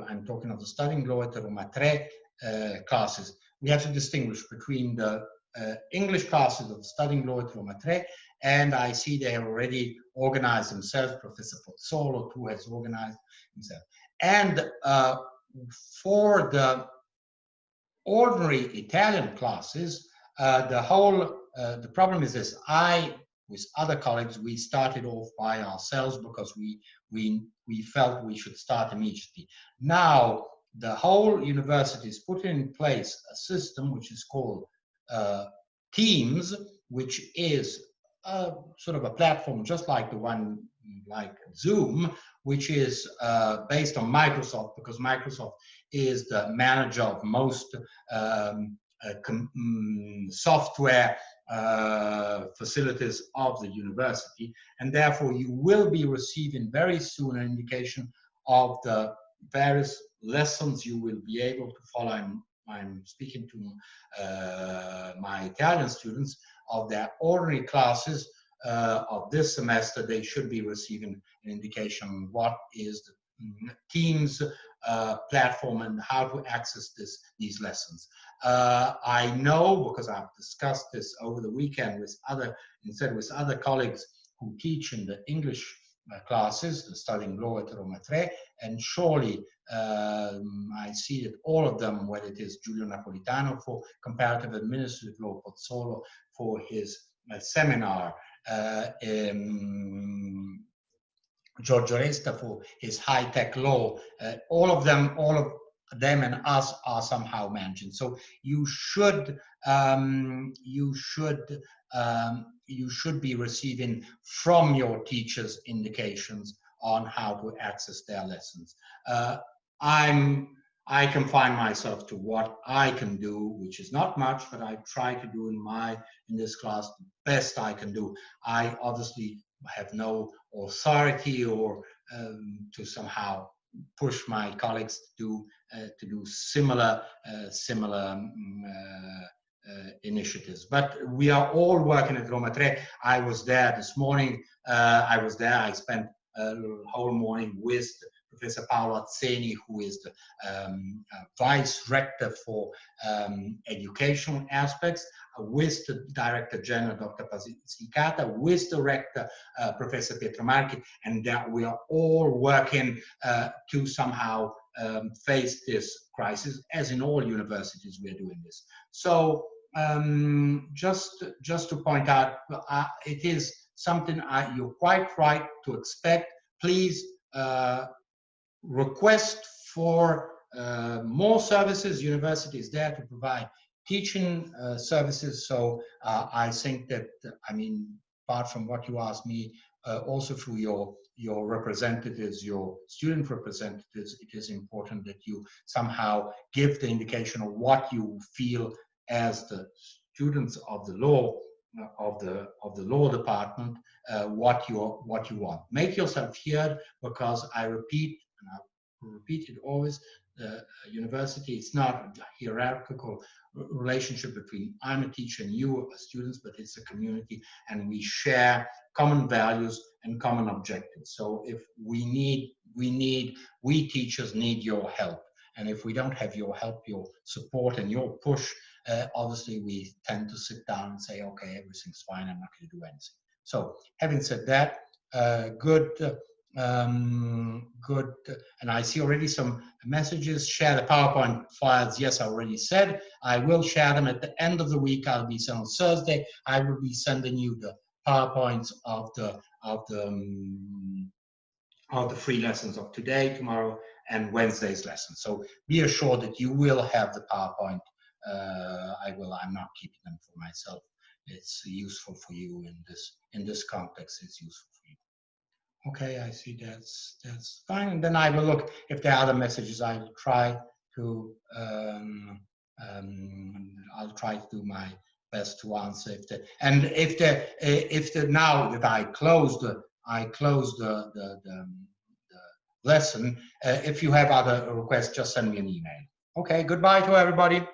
I'm talking of the studying law at the Roma 3 classes. We have to distinguish between the English classes of studying law at Roma 3, and I see they have already organized themselves. Professor Pozzolo too has organized himself. And for the ordinary Italian classes, the problem is this: with other colleagues, we started off by ourselves because we felt we should start immediately. Now the whole university is putting in place a system which is called Teams, which is sort of a platform just like the one like Zoom, which is based on Microsoft, because Microsoft is the manager of most software facilities of the university, and therefore you will be receiving very soon an indication of the various lessons you will be able to follow. I'm speaking to my Italian students of their ordinary classes of this semester. They should be receiving an indication what is the Teams platform and how to access these lessons. I know, because I've discussed this over the weekend with other colleagues who teach in the English classes, studying law at Roma 3, and surely I see that all of them, whether it is Giulio Napolitano for comparative administrative law, Pozzolo for his seminar, Giorgio Resta for his high-tech law, all of them and us are somehow mentioned. So you should be receiving from your teachers indications on how to access their lessons. I confine myself to what I can do, which is not much, but I try to do in this class the best I can do. I obviously have no authority or to somehow push my colleagues to do similar initiatives. But we are all working at Roma 3. I was there this morning. I spent a whole morning with Professor Paolo Azzeni, who is the Vice Rector for Educational Aspects, with the Director General, Dr. Pasicata, with the Rector, Professor Pietro Marchi, and that we are all working to somehow face this crisis, as in all universities we are doing this. So just to point out, it is something you're quite right to expect. Please request for more services. University is there to provide teaching services. So I think that, I mean, apart from what you asked me, also through your representatives, your student representatives, it is important that you somehow give the indication of what you feel as the students of the law, of the law department, what you want. Make yourself heard, because I repeat, and I repeat it always, the university, it's not a hierarchical relationship between I'm a teacher and you are students, but it's a community, and we share common values and common objectives. So if we teachers need your help, and if we don't have your help, your support, and your push, obviously we tend to sit down and say, okay, everything's fine, I'm not going to do anything. So having said that, good, and I see already some messages. Share the PowerPoint files. Yes, I already said I will share them at the end of the week. I'll be on Thursday. I will be sending you the PowerPoints of the free lessons of today, tomorrow, and Wednesday's lesson. So be assured that you will have the PowerPoint. I'm not keeping them for myself. It's useful for you in this context. It's useful for you. Okay, I see that's fine. And then I will look if there are other messages. I will try to I'll try to do my best to answer if now that I closed the lesson. If you have other requests, just send me an email. Okay, goodbye to everybody.